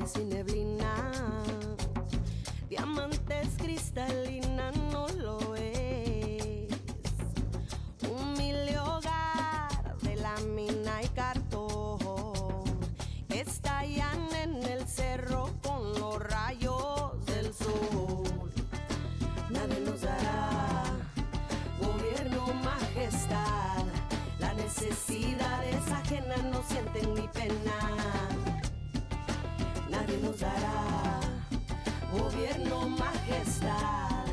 sin neblina, diamantes cristalina no lo es. Humilde hogar de lámina y cartón, estallan en el cerro con los rayos del sol. Nadie nos dará gobierno, majestad, la necesidad es ajena, no sienten mi pena. Nadie nos dará gobierno, majestad,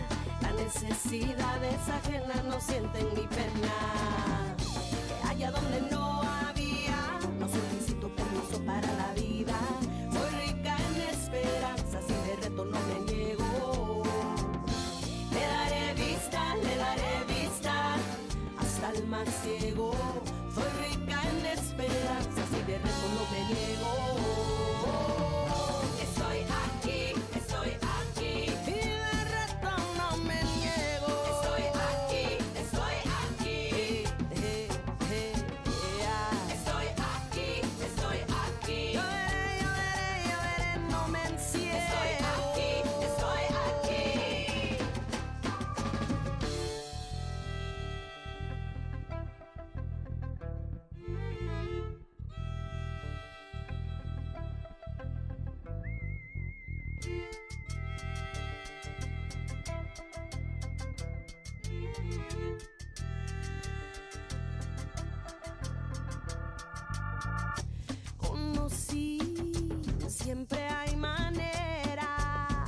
la necesidad es ajena, no sienten mi pena. Que allá donde no había, no solicito permiso para la vida. Soy rica en esperanzas y de reto no me niego. Le daré vista hasta el más ciego. Soy rica en esperanzas y de reto no me niego. Estoy aquí y de reto no me niego. Estoy aquí. Estoy aquí, yo veré, no me encierro. Estoy aquí. Conocí, siempre hay manera.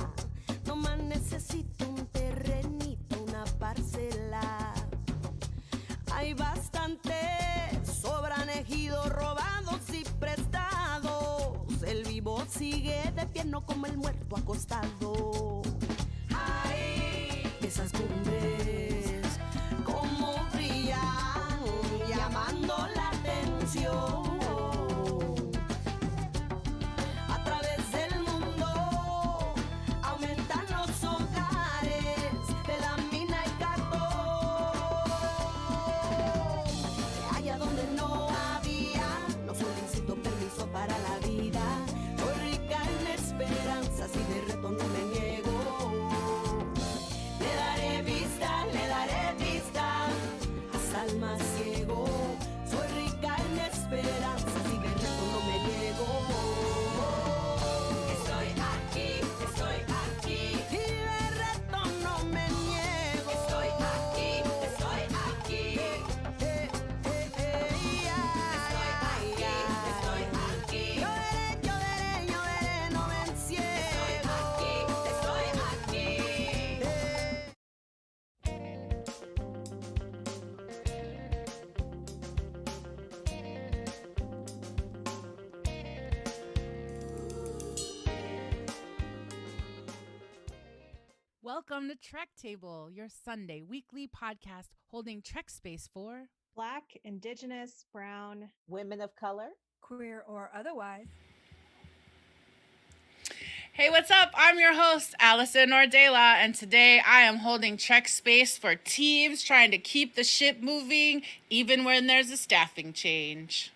No más necesito un terrenito, una parcela. Hay bastante, sobran ejidos robados y prestados. El vivo sigue de pie, no como el muerto acostado. Ay, esas cumbres, como brillan, llamando la atención. A través del mundo aumentan los hogares de la mina y cartón. Que allá donde no había, no solicito permiso para la vida. Soy rica en esperanzas y de reto no me niego. Le daré vista hasta el más ciego. Soy rica en esperanzas y de reto no me niego. Estoy aquí y de reto no me niego. Estoy aquí. Yo veré, no me encierro. Estoy aquí. Welcome to Trek Table, your Sunday weekly podcast holding Trek space for Black, Indigenous, Brown, women of color, queer or otherwise. Hey, what's up? I'm your host, Allison Ordela, and today I am holding Trek space for teams trying to keep the ship moving even when there's a staffing change.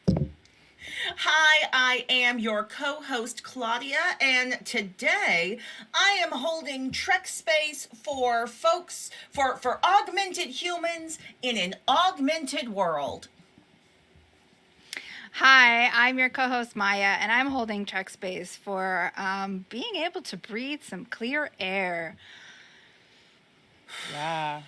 Hi, I am your co-host Claudia, and today I am holding Trek space for folks, for augmented humans in an augmented world. Hi, I'm your co-host Maya, and I'm holding Trek space for being able to breathe some clear air. Yeah.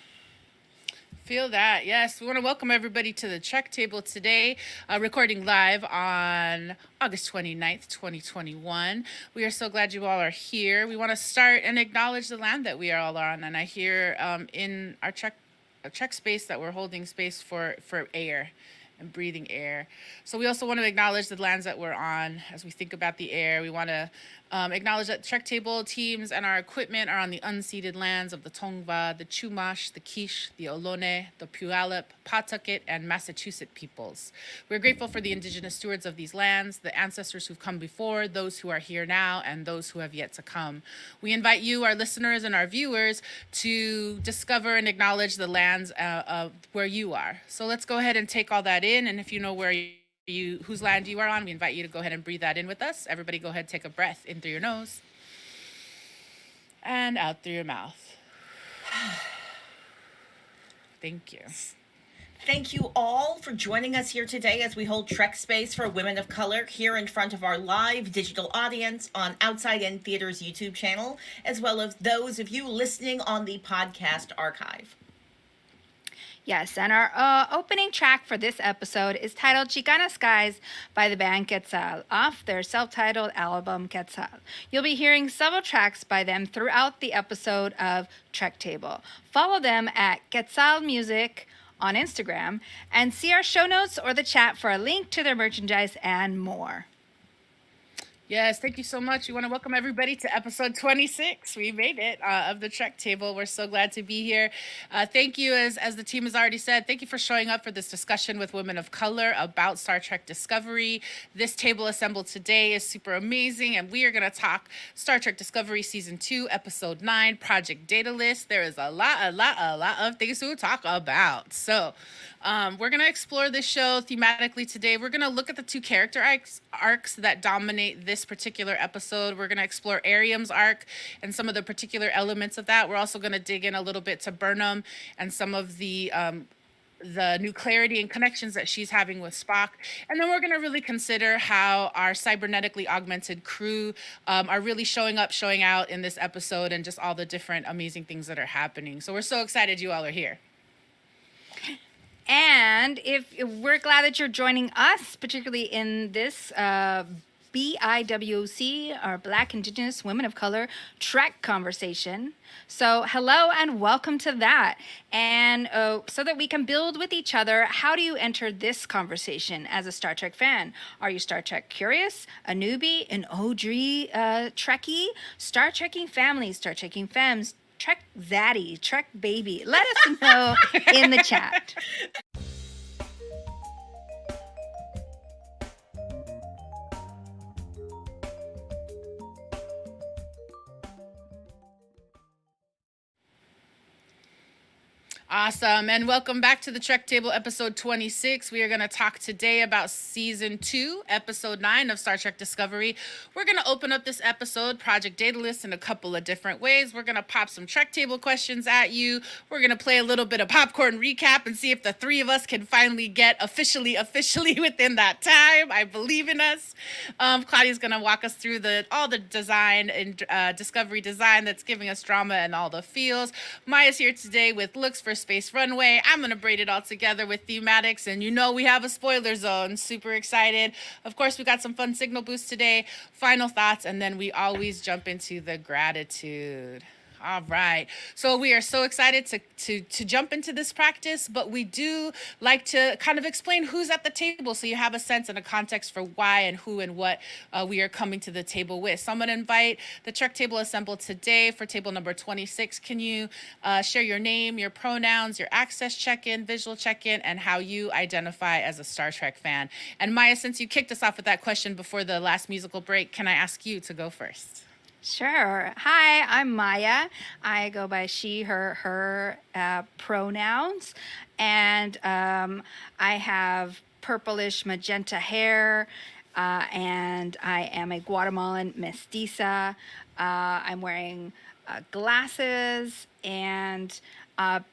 Feel that. Yes, we want to welcome everybody to the Trek Table today, recording live on August 29th, 2021. We are so glad you all are here. We want to start and acknowledge the land that we are all on, and I hear in our Trek space that we're holding space for air and breathing air. So we also want to acknowledge the lands that we're on as we think about the air. We want to acknowledge that Trek Table teams and our equipment are on the unceded lands of the Tongva, the Chumash, the Quiche, the Ohlone, the Puyallup, Pawtucket, and Massachusetts peoples. We're grateful for the Indigenous stewards of these lands, the ancestors who've come before, those who are here now, and those who have yet to come. We invite you, our listeners and our viewers, to discover and acknowledge the lands of where you are. So let's go ahead and take all that in, and if you know where you whose land you are on, we invite you to go ahead and breathe that in with us. Everybody go ahead, take a breath in through your nose and out through your mouth. Thank you. Thank you all for joining us here today as we hold Trek Space for Women of Color here in front of our live digital audience on Outside In Theater's YouTube channel, as well as those of you listening on the podcast archive. Yes, and our opening track for this episode is titled Chicana Skies by the band Quetzal off their self-titled album Quetzal. You'll be hearing several tracks by them throughout the episode of Trek Table. Follow them at Quetzal Music on Instagram and see our show notes or the chat for a link to their merchandise and more. Yes, thank you so much. We want to welcome everybody to episode 26. We made it of the Trek Table. We're so glad to be here. Thank you, as the team has already said, thank you for showing up for this discussion with women of color about Star Trek Discovery. This table assembled today is super amazing, and we are going to talk Star Trek Discovery Season 2, Episode 9, Project Daedalus. There is a lot of things to talk about. So we're going to explore this show thematically today. We're going to look at the two character arcs that dominate this particular episode. We're going to explore Ariam's arc and some of the particular elements of that. We're also going to dig in a little bit to Burnham and some of the new clarity and connections that she's having with Spock. And then we're going to really consider how our cybernetically augmented crew are really showing out in this episode and just all the different amazing things that are happening. So we're so excited you all are here. And if we're glad that you're joining us, particularly in this BIWC, our Black, Indigenous, Women of Color Trek conversation. So hello and welcome to that. And so that we can build with each other, how do you enter this conversation as a Star Trek fan? Are you Star Trek curious, a newbie, an OG Trekkie, Star Trekking family, Star Trekking femmes, Trek Zaddy, Trek baby? Let us know in the chat. Awesome. And welcome back to the Trek Table, episode 26. We are going to talk today about season 2, episode 9 of Star Trek Discovery. We're going to open up this episode, Project Daedalus, in a couple of different ways. We're going to pop some Trek Table questions at you. We're going to play a little bit of popcorn recap and see if the three of us can finally get officially within that time. I believe in us. Claudia's going to walk us through all the design and Discovery design that's giving us drama and all the feels. Maya's here today with looks for Space Runway. I'm going to braid it all together with thematics, and we have a spoiler zone. Super excited. Of course, we got some fun signal boosts today, final thoughts, and then we always jump into the gratitude. All right. So we are so excited to jump into this practice, but we do like to kind of explain who's at the table so you have a sense and a context for why and who and what we are coming to the table with. So I'm going to invite the Trek Table assembled today for table number 26. Can you share your name, your pronouns, your access check-in, visual check-in, and how you identify as a Star Trek fan? And Maya, since you kicked us off with that question before the last musical break, can I ask you to go first? Sure. Hi, I'm Maya. I go by she, her pronouns. And I have purplish magenta hair. And I am a Guatemalan mestiza. I'm wearing glasses and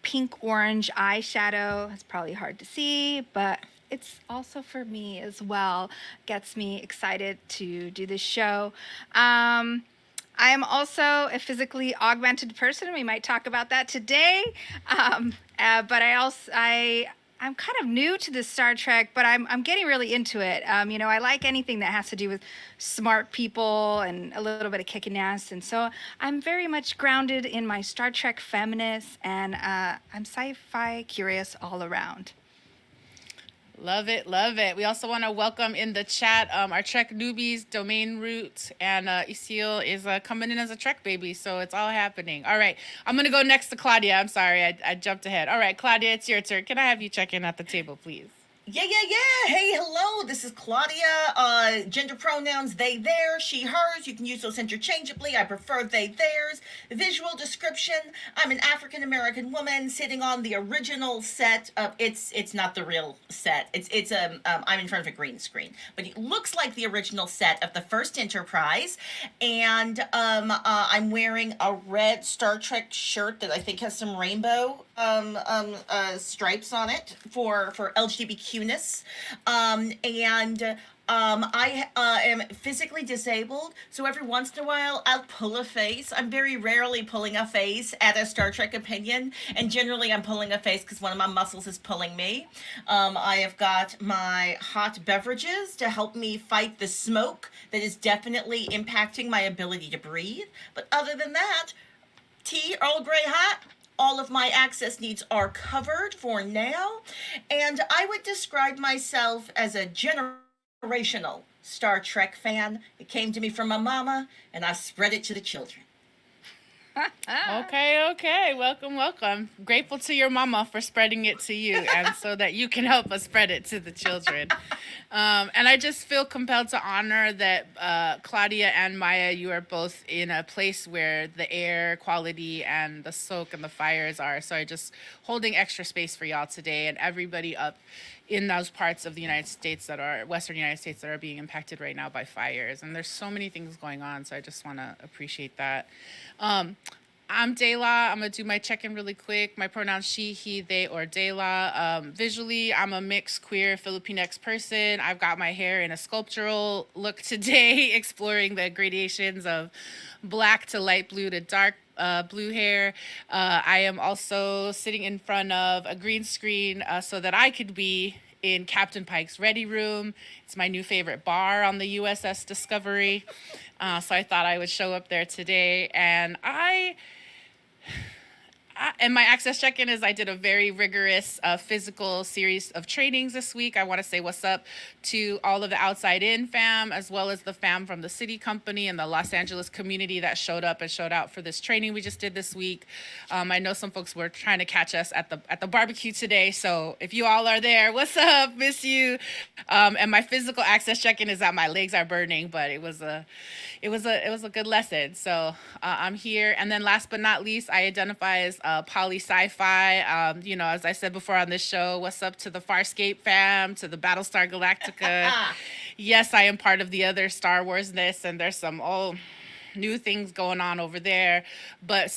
pink-orange eyeshadow. It's probably hard to see, but it's also for me as well. Gets me excited to do this show. I am also a physically augmented person. We might talk about that today. But I'm kind of new to this Star Trek, but I'm getting really into it. I like anything that has to do with smart people and a little bit of kicking ass. And so I'm very much grounded in my Star Trek feminist, and I'm sci-fi curious all around. Love it, love it. We also want to welcome in the chat our Trek newbies, Domain Root, and Isil is coming in as a Trek baby, so it's all happening. All right, I'm going to go next to Claudia. I'm sorry, I jumped ahead. All right, Claudia, it's your turn. Can I have you check in at the table, please? Yeah. Hey, hello. This is Claudia. Gender pronouns they, there, she, hers. You can use those interchangeably. I prefer they, theirs. Visual description. I'm an African American woman sitting on the original set of it's not the real set. I'm in front of a green screen, but it looks like the original set of the first Enterprise. And I'm wearing a red Star Trek shirt that I think has some rainbow stripes on it for LGBTQ-ness. I am physically disabled, so every once in a while I'll pull a face. I'm very rarely pulling a face at a Star Trek opinion, and generally I'm pulling a face because one of my muscles is pulling me. I have got my hot beverages to help me fight the smoke that is definitely impacting my ability to breathe. But other than that, tea, Earl Grey hot. All of my access needs are covered for now, and I would describe myself as a generational Star Trek fan. It came to me from my mama, and I spread it to the children. Okay. Welcome. Grateful to your mama for spreading it to you, and so that you can help us spread it to the children. And I just feel compelled to honor that Claudia and Maya, you are both in a place where the air quality and the soak and the fires are. So I just holding extra space for y'all today, and everybody up in those parts of the United States Western United States that are being impacted right now by fires. And there's so many things going on, so I just want to appreciate that. I'm Dayla. I'm going to do my check-in really quick. My pronouns she, he, they, or Dayla. Visually, I'm a mixed queer Filipinx person. I've got my hair in a sculptural look today, exploring the gradations of black to light blue to dark blue hair. I am also sitting in front of a green screen so that I could be in Captain Pike's Ready Room. It's my new favorite bar on the USS Discovery. So I thought I would show up there today. And and my access check-in is I did a very rigorous physical series of trainings this week. I want to say what's up to all of the Outside In fam, as well as the fam from the City Company and the Los Angeles community that showed up and showed out for this training we just did this week. I know some folks were trying to catch us at the barbecue today, so if you all are there, what's up? Miss you. And my physical access check-in is that my legs are burning, but it was a good lesson. So I'm here. And then last but not least, I identify as poly sci-fi. As I said before on this show, what's up to the Farscape fam, to the Battlestar Galactica. Yes, I am part of the other Star Wars-ness, and there's some new things going on over there. But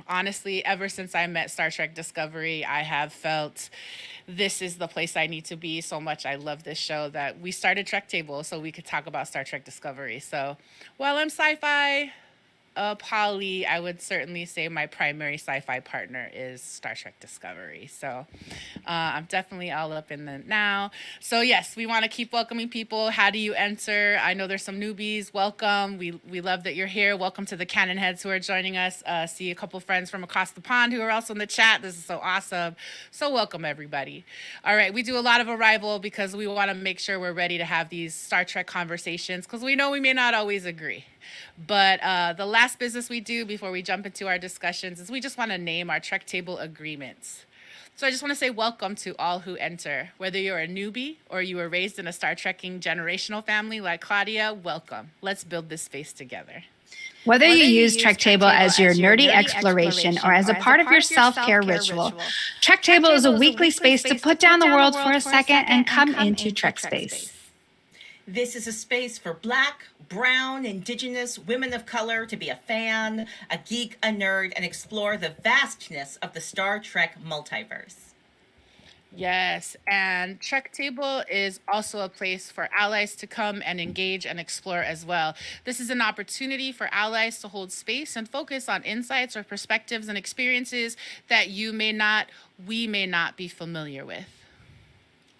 honestly, ever since I met Star Trek Discovery, I have felt this is the place I need to be so much. I love this show that we started Trek Table so we could talk about Star Trek Discovery. So while I'm sci-fi poly, I would certainly say my primary sci-fi partner is Star Trek Discovery. So I'm definitely all up in the now. So yes, we want to keep welcoming people. How do you enter? I know there's some newbies. Welcome. We love that you're here. Welcome to the Canon Heads who are joining us. See a couple friends from across the pond who are also in the chat. This is so awesome. So welcome everybody. All right, we do a lot of arrival because we want to make sure we're ready to have these Star Trek conversations because we know we may not always agree. But the last business we do before we jump into our discussions is we just want to name our Trek Table agreements. So I just want to say welcome to all who enter. Whether you're a newbie or you were raised in a Star Trekking generational family like Claudia, welcome. Let's build this space together. Whether you use Trek Table as your nerdy exploration or as a part of your self-care ritual, Trek Table is a weekly space to put down the world for a second and come into Trek space. This is a space for Black, Brown, Indigenous, women of color to be a fan, a geek, a nerd, and explore the vastness of the Star Trek multiverse. Yes, and Trek Table is also a place for allies to come and engage and explore as well. This is an opportunity for allies to hold space and focus on insights or perspectives and experiences that we may not be familiar with.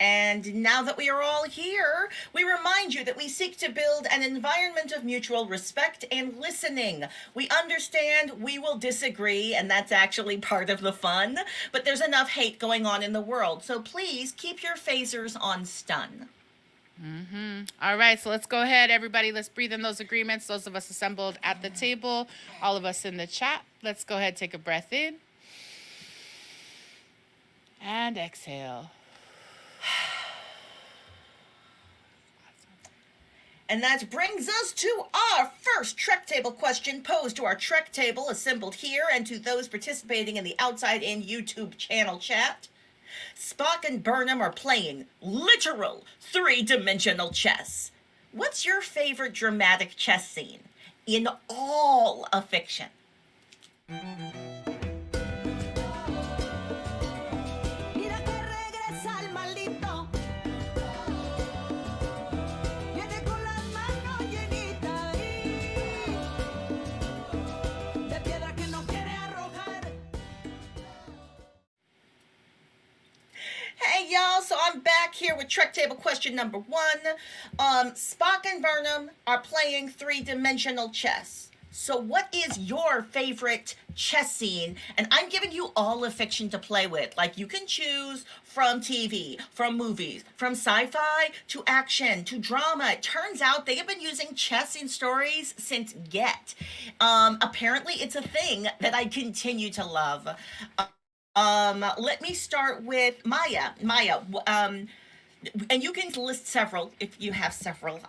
And now that we are all here, we remind you that we seek to build an environment of mutual respect and listening. We understand we will disagree, and that's actually part of the fun, but there's enough hate going on in the world, so please keep your phasers on stun. All right, so let's go ahead, everybody. Let's breathe in those agreements. Those of us assembled at the table, all of us in the chat. Let's go ahead, take a breath in. And exhale. And that brings us to our first Trek Table question posed to our Trek Table assembled here and to those participating in the Outside In YouTube channel chat. Spock and Burnham are playing literal three-dimensional chess. What's your favorite dramatic chess scene in all of fiction? Mira que regresa el maldito. Viene con las manos llenitas de piedra que no quiere arrojar. Hey y'all, so I'm back here with Trek Table question number 1. Spock and Burnham are playing three-dimensional chess. So what is your favorite chess scene? And I'm giving you all of fiction to play with. Like, you can choose from TV, from movies, from sci-fi to action to drama. It turns out they have been using chess in stories since Get. Apparently it's a thing that I continue to love. Let me start with Maya. Maya, and you can list several if you have several.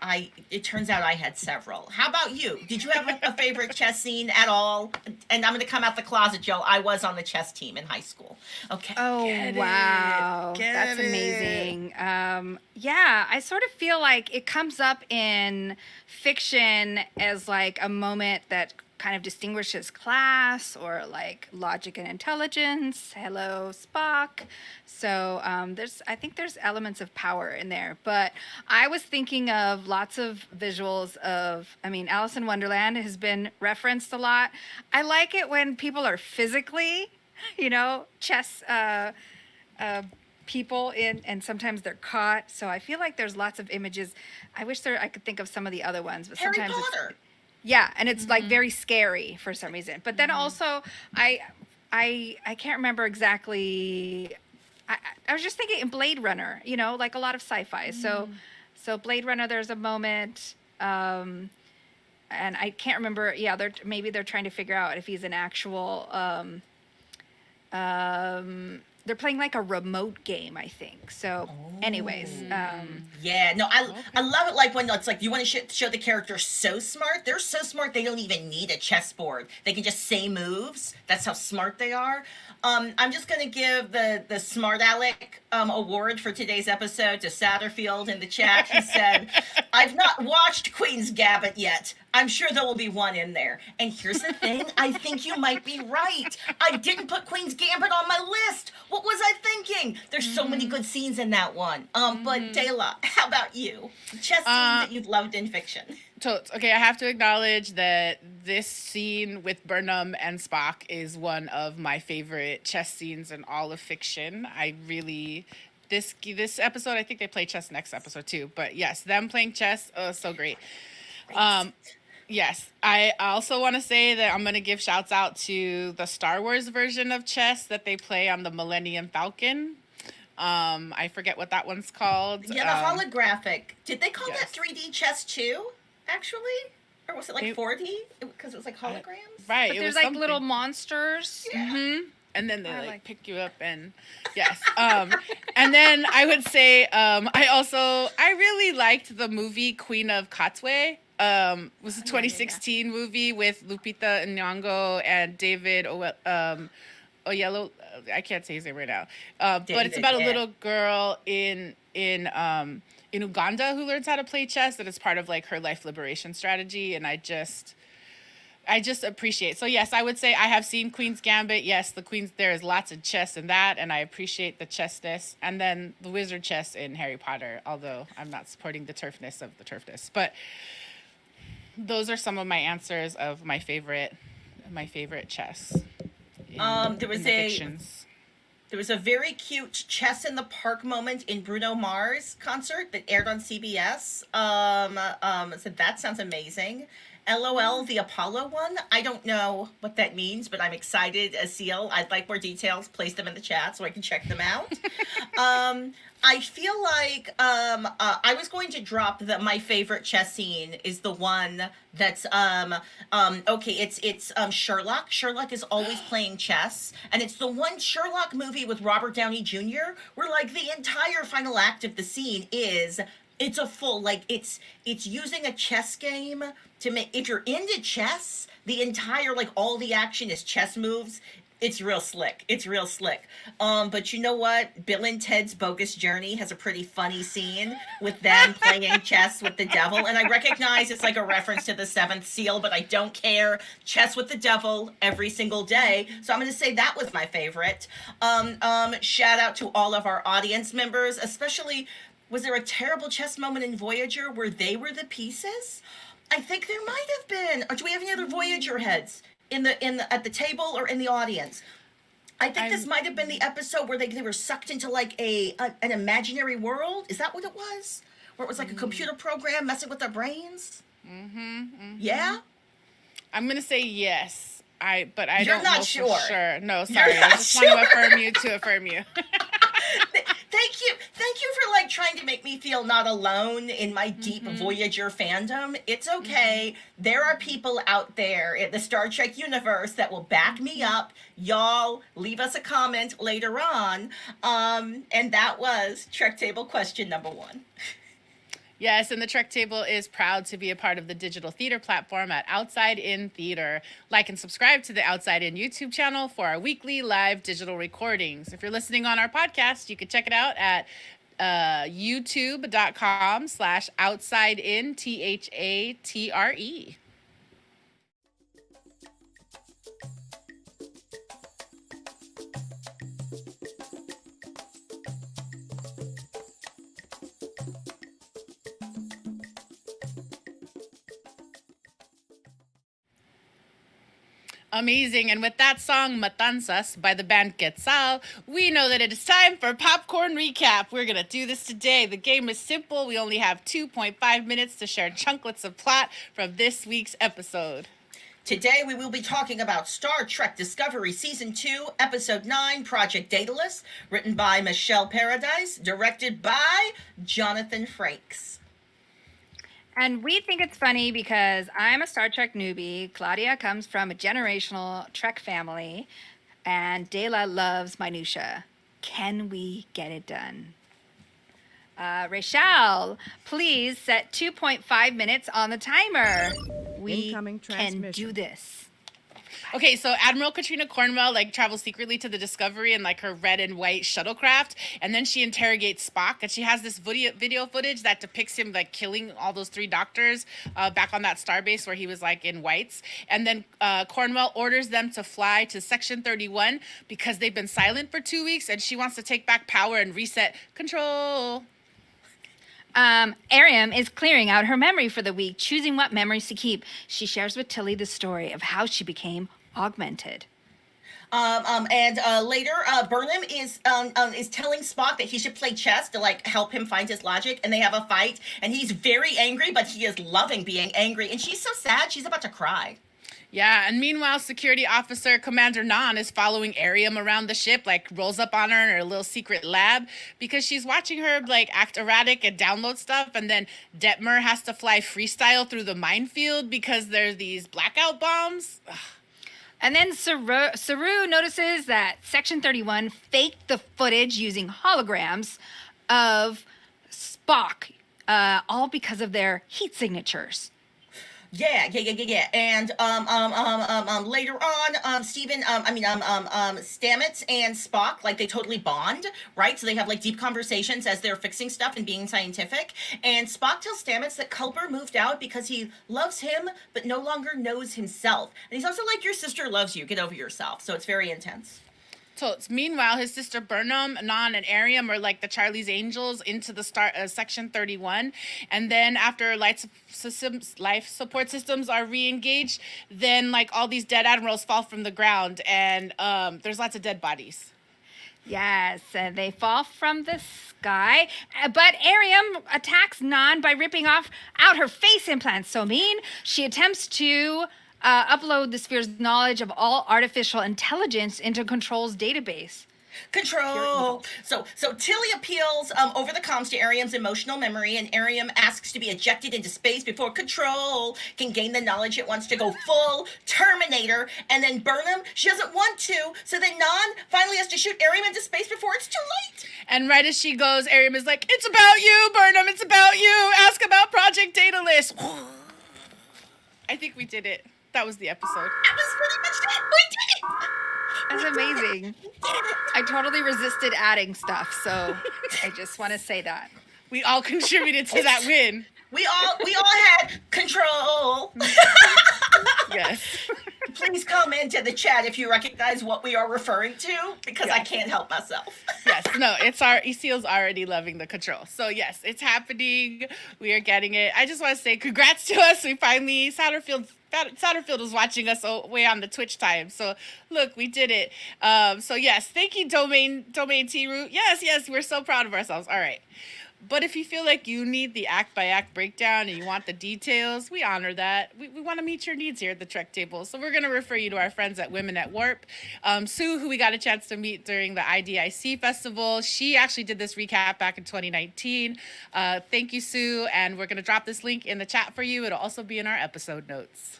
It turns out I had several. How about you? Did you have a favorite chess scene at all? And I'm going to come out the closet, Joe. I was on the chess team in high school. Okay. Oh, wow. That's amazing. Yeah, I sort of feel like it comes up in fiction as like a moment that kind of distinguishes class or like logic and intelligence. Hello, Spock. So I think there's elements of power in there. But I was thinking of lots of visuals of, Alice in Wonderland has been referenced a lot. I like it when people are physically, chess people in, and sometimes they're caught. So I feel like there's lots of images. I wish I could think of some of the other ones, but Harry sometimes Potter. Yeah, and it's like very scary for some reason. But then also, I can't remember exactly. I was just thinking in Blade Runner, like a lot of sci-fi. So Blade Runner, there's a moment, and I can't remember. Yeah, maybe they're trying to figure out if he's an actual. They're playing like a remote game, I think. So, anyways. Yeah, no, I love it. Like when it's like you want to show the character so smart. They're so smart they don't even need a chessboard. They can just say moves. That's how smart they are. I'm just gonna give the Smart Alec award for today's episode to Satterfield in the chat. He said, "I've not watched Queen's Gambit yet. I'm sure there will be one in there." And here's the thing, I think you might be right. I didn't put Queen's Gambit on my list. What was I thinking? There's so many good scenes in that one. But Dayla, how about you? Chess scenes that you've loved in fiction. Okay, I have to acknowledge that this scene with Burnham and Spock is one of my favorite chess scenes in all of fiction. I really... This episode, I think they play chess next episode too. But yes, them playing chess, so great. Yes, I also want to say that I'm going to give shouts out to the Star Wars version of chess that they play on the Millennium Falcon. I forget what that one's called. Yeah, the holographic. Did they call that 3D chess too, actually? Or was it like 4D? Because it was like holograms? Right. But there's like little monsters. Yeah. Mm-hmm. And then they like pick you up and yes. And then I would say I really liked the movie Queen of Katwe. It was a 2016 movie with Lupita Nyong'o and David Oyelowo. I can't say his name right now. But it's about a little girl in Uganda who learns how to play chess, and it's part of like her life liberation strategy. And I just appreciate. So yes, I would say I have seen Queen's Gambit. Yes, there is lots of chess in that, and I appreciate the chessness. And then the wizard chess in Harry Potter, although I'm not supporting the turfness of the turfness. But those are some of my answers of my favorite chess. There was a very cute chess in the park moment in Bruno Mars concert that aired on CBS. So that sounds amazing. LOL, the Apollo one. I don't know what that means, but I'm excited as Seal. I'd like more details. Place them in the chat so I can check them out. I feel like I was going to drop my favorite chess scene is the one that's it's Sherlock. Sherlock is always playing chess, and it's the one Sherlock movie with Robert Downey Jr. where like the entire final act of the scene is It's a full, like, it's using a chess game to make, if you're into chess, the entire, like, all the action is chess moves. It's real slick. It's real slick. But you know what? Bill and Ted's Bogus Journey has a pretty funny scene with them playing chess with the devil. And I recognize it's like a reference to the seventh seal, but I don't care. Chess with the devil every single day. So I'm going to say that was my favorite. Shout out to all of our audience members, especially, was there a terrible chess moment in Voyager where they were the pieces? I think there might have been. Or do we have any other Voyager heads in the at the table or in the audience? I think this might have been the episode where they were sucked into like an imaginary world. Is that what it was? Where it was like a computer program messing with their brains? Yeah? I'm going to say yes. But I You're don't not know sure. for sure. No, sorry. You're I not just want sure. to affirm you. Thank you for like trying to make me feel not alone in my deep Voyager fandom. It's okay. There are people out there in the Star Trek universe that will back me up. Y'all leave us a comment later on. And that was Trek Table question number 1. Yes, and the Trek Table is proud to be a part of the digital theater platform at Outside In Theater. Like and subscribe to the Outside In YouTube channel for our weekly live digital recordings. If you're listening on our podcast, you can check it out at youtube.com/outsideinthatre. Amazing. And with that song, Matanzas, by the band Quetzal, we know that it is time for Popcorn Recap. We're going to do this today. The game is simple. We only have 2.5 minutes to share chunklets of plot from this week's episode. Today we will be talking about Star Trek Discovery Season 2, Episode 9, Project Daedalus, written by Michelle Paradise, directed by Jonathan Frakes. And we think it's funny because I'm a Star Trek newbie. Claudia comes from a generational Trek family. And Dela loves minutia. Can we get it done? Rachel, please set 2.5 minutes on the timer. We Incoming can transmission. do this. Okay, so Admiral Katrina Cornwell travels secretly to the Discovery in her red and white shuttlecraft, and then she interrogates Spock, and she has this video footage that depicts him killing all those 3 doctors back on that starbase where he was in whites. And then Cornwell orders them to fly to Section 31 because they've been silent for 2 weeks, and she wants to take back power and reset control. Ariam is clearing out her memory for the week, choosing what memories to keep. She shares with Tilly the story of how she became augmented. Later, Burnham is telling Spock that he should play chess to help him find his logic, and they have a fight, and he's very angry, but he is loving being angry, and she's so sad, she's about to cry. Yeah, and meanwhile, security officer Commander Nan is following Ariam around the ship, rolls up on her in her little secret lab because she's watching her act erratic and download stuff, and then Detmer has to fly freestyle through the minefield because there's these blackout bombs. Ugh. And then Saru notices that Section 31 faked the footage using holograms of Spock, all because of their heat signatures. Yeah. And later on, Stamets and Spock, they totally bond, right? So they have deep conversations as they're fixing stuff and being scientific. And Spock tells Stamets that Culper moved out because he loves him but no longer knows himself. And he's also your sister loves you. Get over yourself. So it's very intense. Totes. Meanwhile, his sister Burnham, Nan, and Ariam are the Charlie's Angels into the Section 31. And then after life support systems are re-engaged, then all these dead admirals fall from the ground, and there's lots of dead bodies. Yes, they fall from the sky, but Ariam attacks Nan by ripping out her face implants. So mean. She attempts to upload the sphere's knowledge of all artificial intelligence into Control's database. Control. So Tilly appeals over the comms to Ariam's emotional memory, and Ariam asks to be ejected into space before Control can gain the knowledge it wants to go full Terminator. And then Burnham, she doesn't want to, so then Non finally has to shoot Ariam into space before it's too late. And right as she goes, Ariam is like, "It's about you, Burnham. It's about you. Ask about Project Daedalus." I think we did it. That was the episode. That was pretty much it. We did it. That's amazing. I totally resisted adding stuff, so I just want to say that. We all contributed to that win. We all had control. Yes. Please come into the chat if you recognize what we are referring to, because I can't help myself. Yes, no, it's our Ecil's already loving the control. So yes, it's happening. We are getting it. I just want to say congrats to us. We finally Satterfield was watching us way on the Twitch time. So look, we did it. So yes, thank you, Domain T-Root. Yes, we're so proud of ourselves. All right. But if you feel like you need the act by act breakdown and you want the details, we honor that. We want to meet your needs here at the Trek Table. So we're going to refer you to our friends at Women at Warp. Sue, who we got a chance to meet during the IDIC festival, she actually did this recap back in 2019. Thank you, Sue. And we're going to drop this link in the chat for you. It'll also be in our episode notes.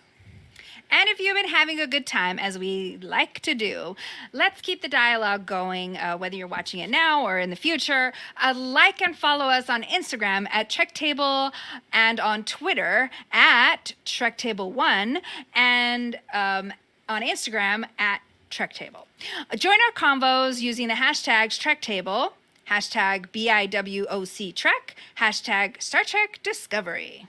And if you've been having a good time, as we like to do, let's keep the dialogue going, whether you're watching it now or in the future. Like and follow us on Instagram at TrekTable and on Twitter at TrekTable1 and on Instagram at TrekTable. Join our convos using the hashtags TrekTable, hashtag BIWOC Trek, hashtag Star Trek Discovery.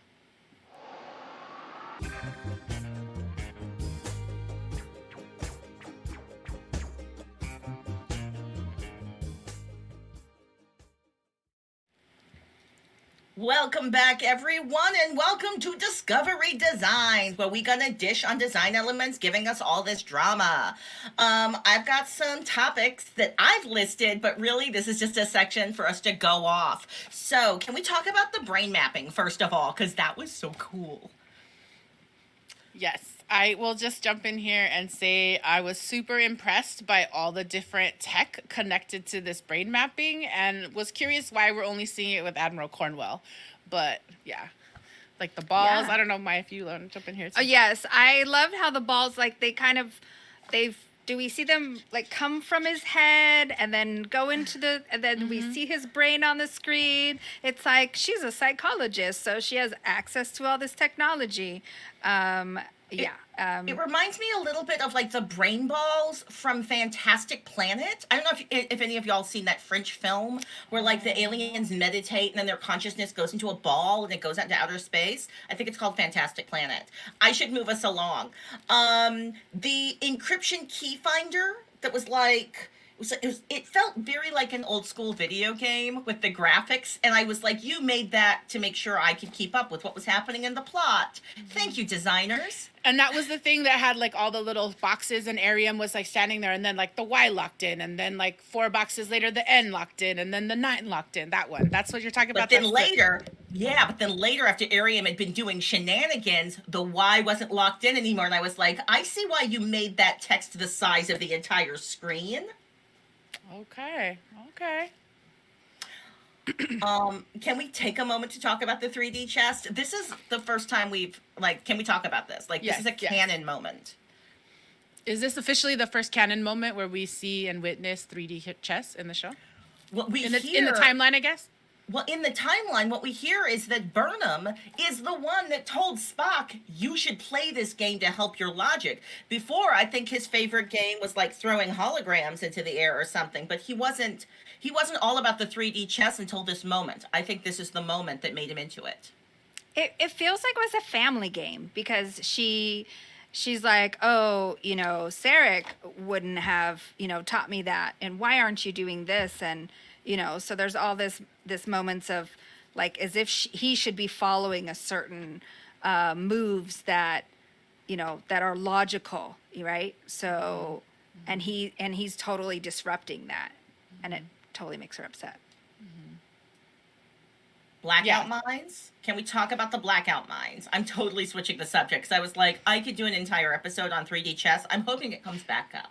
Welcome back, everyone, and welcome to Discovery Designs, where we're gonna dish on design elements giving us all this drama. I've got some topics that I've listed, but really this is just a section for us to go off. So can we talk about the brain mapping first of all, because that was so cool. Yes. I will just jump in here and say I was super impressed by all the different tech connected to this brain mapping and was curious why we're only seeing it with Admiral Cornwell. But yeah, like the balls. Yeah. I don't know, Maya, if you want to jump in here too. Yes, I loved how the balls, like do we see them like come from his head and then go into and then we see his brain on the screen. It's like she's a psychologist, so she has access to all this technology. It reminds me a little bit of like the brain balls from Fantastic Planet. I don't know if any of y'all seen that French film where like the aliens meditate and then their consciousness goes into a ball and it goes out into outer space. I think it's called Fantastic Planet. I should move us along. The encryption key finder that was like, it felt very like an old school video game with the graphics, and I was like, you made that to make sure I could keep up with what was happening in the plot. Thank you, designers. And that was the thing that had like all the little boxes, and Ariam was like standing there, and then like the Y locked in, and then like 4 boxes later the N locked in, and then the 9 locked in. That one. That's what you're talking about. But then later after Ariam had been doing shenanigans, the Y wasn't locked in anymore, and I was like, I see why you made that text the size of the entire screen. Okay. Can we take a moment to talk about the 3D chest? This is the first time can we talk about this? Like, yes, this is a canon moment. Is this officially the first canon moment where we see and witness 3D chess in the show? What we in the timeline, I guess? Well, in the timeline, what we hear is that Burnham is the one that told Spock, you should play this game to help your logic. Before, I think his favorite game was like throwing holograms into the air or something, but he wasn't all about the 3D chess until this moment. I think this is the moment that made him into it. It feels like it was a family game because she's like, oh, Sarek wouldn't have, taught me that. And why aren't you doing this? And, so there's all this moments of like, as if he should be following a certain moves that, that are logical, right? So, and he's totally disrupting that. And it totally makes her upset. Blackout minds? Can we talk about the blackout minds? I'm totally switching the subject because I was like, I could do an entire episode on 3D chess. I'm hoping it comes back up.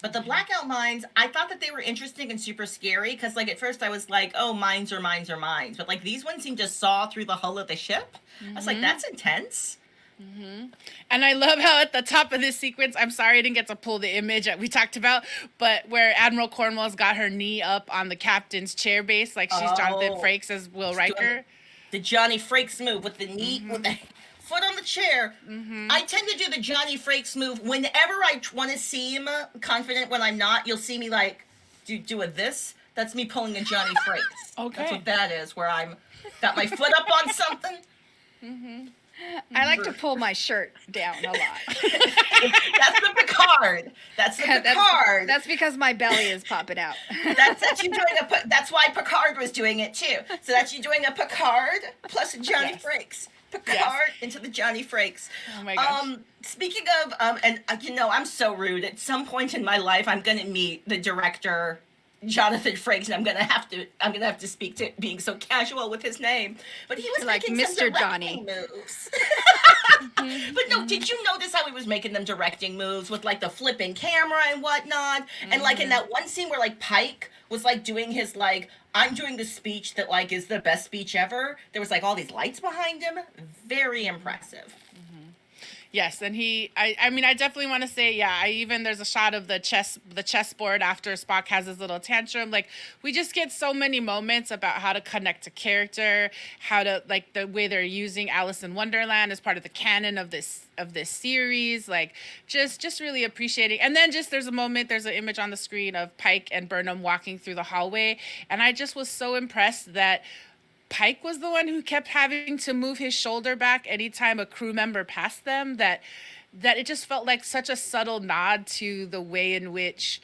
But the blackout mines, I thought that they were interesting and super scary because, like, at first I was like, oh, mines are mines are mines. But, like, these ones seemed to saw through the hull of the ship. I was like, that's intense. And I love how at the top of this sequence, I'm sorry I didn't get to pull the image that we talked about, but where Admiral Cornwall's got her knee up on the captain's chair base, like she's Jonathan Frakes as Will Riker. The Johnny Frakes move with the knee, with the foot on the chair. I tend to do the Johnny Frakes move whenever I want to seem confident when I'm not. You'll see me like do a this. That's me pulling a Johnny Frakes. Okay. That's what that is, where I'm got my foot up on something. I like to pull my shirt down a lot. That's the Picard. That's the Picard. That's because my belly is popping out. That's you doing that's why Picard was doing it too. So that's you doing a Picard plus a Johnny Frakes. Picard into the Johnny Frakes. Oh my gosh. Speaking of and you know, I'm so rude. At some point in my life, I'm gonna meet the director Jonathan Frakes, and I'm gonna have to speak to being so casual with his name. But he was like making some Mr. Johnny moves. But no, did you notice how he was making them directing moves with like the flipping camera and whatnot? And like in that one scene where like Pike was like doing his like, I'm doing the speech that like is the best speech ever. There was like all these lights behind him. Very impressive. Yes, and I mean, I definitely want to say, there's a shot of the chessboard after Spock has his little tantrum. Like, we just get so many moments about how to connect to character, how to, like, the way they're using Alice in Wonderland as part of the canon of this series, like, just really appreciating. And then there's an image on the screen of Pike and Burnham walking through the hallway, and I just was so impressed that Pike was the one who kept having to move his shoulder back anytime a crew member passed them, that it just felt like such a subtle nod to the way in which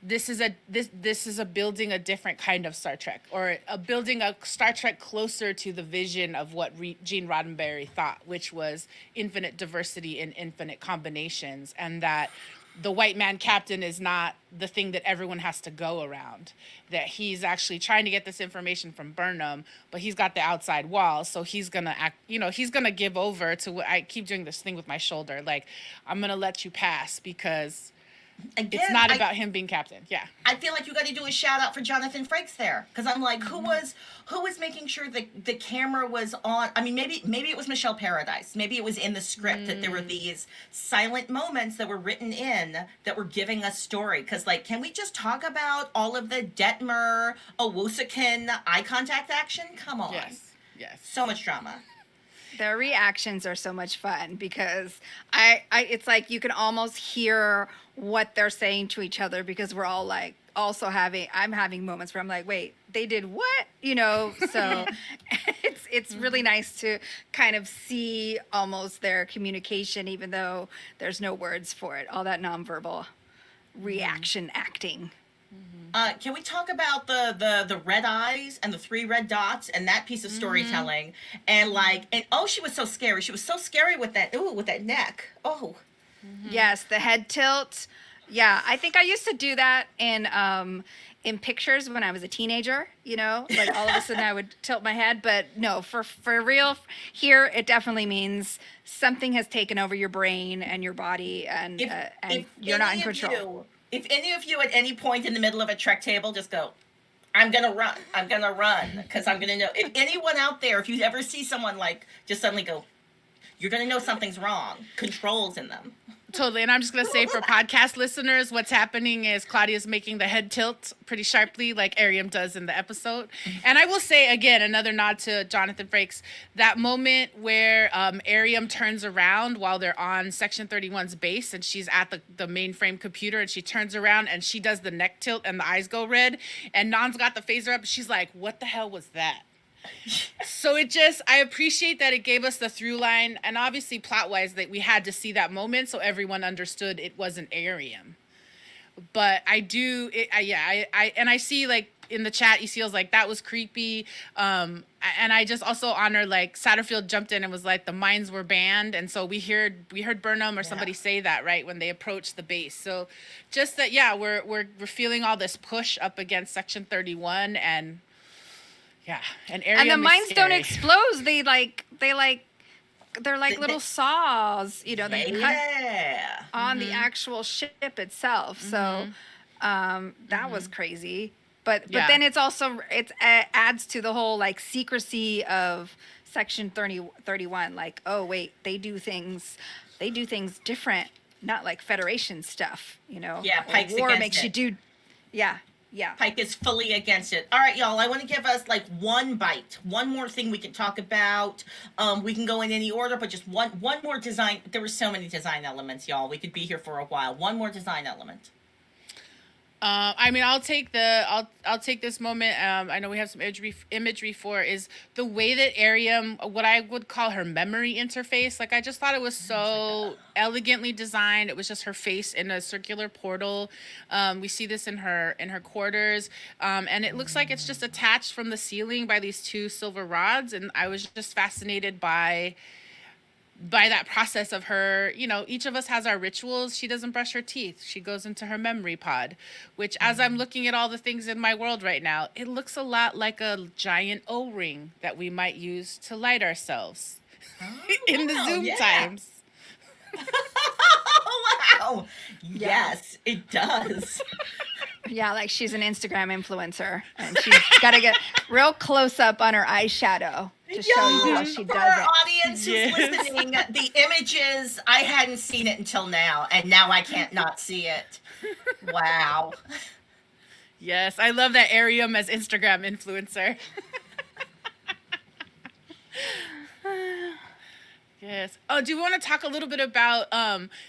this is a building a different kind of Star Trek, or a building a Star Trek closer to the vision of what Gene Roddenberry thought, which was infinite diversity and infinite combinations, and that the white man captain is not the thing that everyone has to go around, that he's actually trying to get this information from Burnham, but he's got the outside wall. So he's going to act, he's going to give over to what I keep doing this thing with my shoulder. Like, I'm going to let you pass because again, it's not about him being captain. Yeah. I feel like you got to do a shout out for Jonathan Frakes there. Cause I'm like, who was making sure that the camera was on? I mean, maybe it was Michelle Paradise. Maybe it was in the script that there were these silent moments that were written in that were giving us story. Cause like, can we just talk about all of the Detmer, Owusakin eye contact action? Come on. Yes. So much drama. Their reactions are so much fun because it's like you can almost hear what they're saying to each other, because we're all like I'm having moments where I'm like, wait, they did what? So it's really nice to kind of see almost their communication, even though there's no words for it, all that nonverbal reaction acting. Can we talk about the red eyes and the 3 red dots and that piece of storytelling and she was so scary. She was so scary with that neck. Oh. Yes, the head tilt. Yeah, I think I used to do that in pictures when I was a teenager, like all of a sudden I would tilt my head, but no, for real here, it definitely means something has taken over your brain and your body and you're not in control. If any of you at any point in the middle of a Trek table just go, I'm going to run, because I'm going to know. If anyone out there, if you ever see someone like just suddenly go, you're going to know something's wrong. Controls in them. Totally. And I'm just going to say for podcast listeners, what's happening is Claudia's making the head tilt pretty sharply like Ariam does in the episode. And I will say, again, another nod to Jonathan Frakes, that moment where Ariam turns around while they're on Section 31's base and she's at the mainframe computer and she turns around and she does the neck tilt and the eyes go red and Nan's got the phaser up and she's like, what the hell was that? So I appreciate that it gave us the through line, and obviously plot-wise that we had to see that moment so everyone understood it wasn't Ariam. But I see like in the chat, he feels like that was creepy. And I just also honor like Satterfield jumped in and was like the mines were banned, and so we heard Burnham or somebody say that right when they approached the base. So just that we're feeling all this push up against Section 31 and Ariam and the mines scary. don't explode. They they're like little saws, you know, that cut Yeah. on the actual ship itself. So that was crazy. But Yeah. then it's also adds to the whole like secrecy of Section 31. Like, oh wait, they do things different, not like Federation stuff, you know. Yeah, Or Pike's war against makes you it. do. Yeah. Pike is fully against it. All right, y'all, I want to give us like one bite, one more thing we can talk about. We can go in any order, but just one more design. There were so many design elements, y'all. We could be here for a while. One more design element. I mean, I'll take this moment. I know we have some imagery for is the way that Ariam, what I would call her memory interface. Like, I just thought it was so elegantly designed. It was just her face in a circular portal. We see this in her quarters, and it looks like it's just attached from the ceiling by these two silver rods. And I was just fascinated by that process of her, you know, each of us has our rituals. She doesn't brush her teeth. She goes into her memory pod, which as I'm looking at all the things in my world right now, it looks a lot like a giant O-ring that we might use to light ourselves in the Zoom times. Wow. Yes, it does. Yeah, like she's an Instagram influencer, and she's got to get real close up on her eyeshadow to show you how she For does our it. audience who's listening, the images, I hadn't seen it until now, and now I can't not see it. Wow. Yes, I love that Ariam as Instagram influencer. Yes. Oh, do you want to talk a little bit about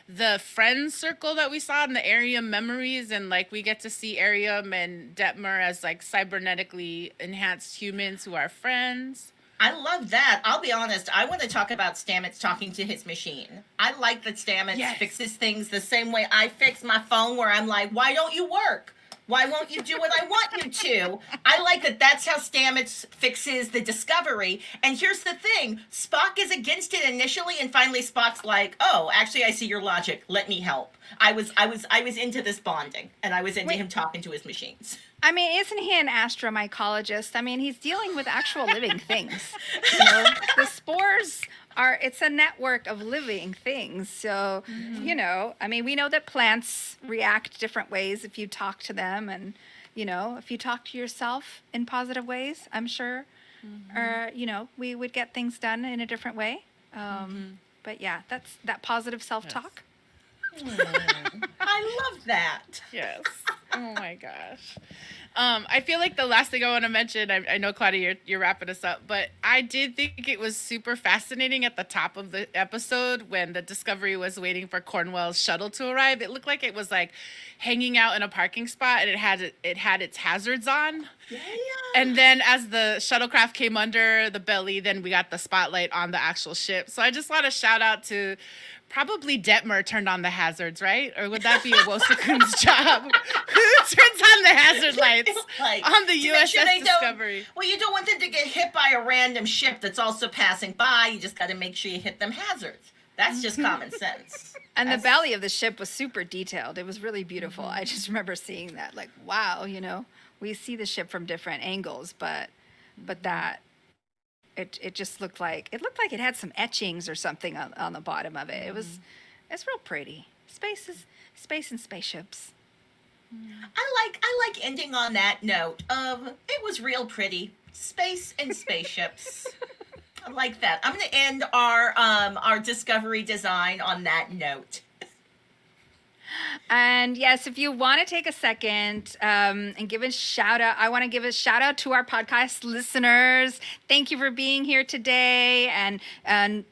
the friend circle that we saw in the Ariam memories, and like we get to see Ariam and Detmer as like cybernetically enhanced humans who are friends? I love that. I'll be honest. I want to talk about Stamets talking to his machine. I like that Stamets fixes things the same way I fix my phone, where I'm like, why don't you work? Why won't you do what I want you to? I like that that's how Stamets fixes the Discovery. And here's the thing. Spock is against it initially, and finally Spock's like, oh, actually, I see your logic. Let me help. I was into this bonding, and I was into him talking to his machines. I mean, isn't he an astromycologist? I mean, he's dealing with actual living things. You know, the spores it's a network of living things. So, you know, I mean, we know that plants react different ways if you talk to them, and, you know, if you talk to yourself in positive ways, I'm sure, you know, we would get things done in a different way. But yeah, that's that positive self-talk. I love that. Yes. Oh my gosh. I feel like the last thing I want to mention, I know, Claudia, you're wrapping us up, but I did think it was super fascinating at the top of the episode when the Discovery was waiting for Cornwell's shuttle to arrive. It looked like it was like hanging out in a parking spot, and it had its hazards on. Yeah. And then as the shuttlecraft came under the belly, then we got the spotlight on the actual ship. So I just want to shout out to probably Detmer turned on the hazards, right? Or would that be Wosakun's job? Who turns on the hazard lights on the USS Discovery? Well, you don't want them to get hit by a random ship that's also passing by. You just got to make sure you hit them hazards. That's just common sense. And the belly of the ship was super detailed. It was really beautiful. I just remember seeing that, like, wow, you know, we see the ship from different angles, but that it just looked like it had some etchings or something on the bottom of it. It's real pretty. Space and spaceships. I like ending on that note of it was real pretty. Space and spaceships. I like that. I'm going to end our Discovery design on that note. And yes, if you want to take a second and give a shout out, I want to give a shout out to our podcast listeners. Thank you for being here today and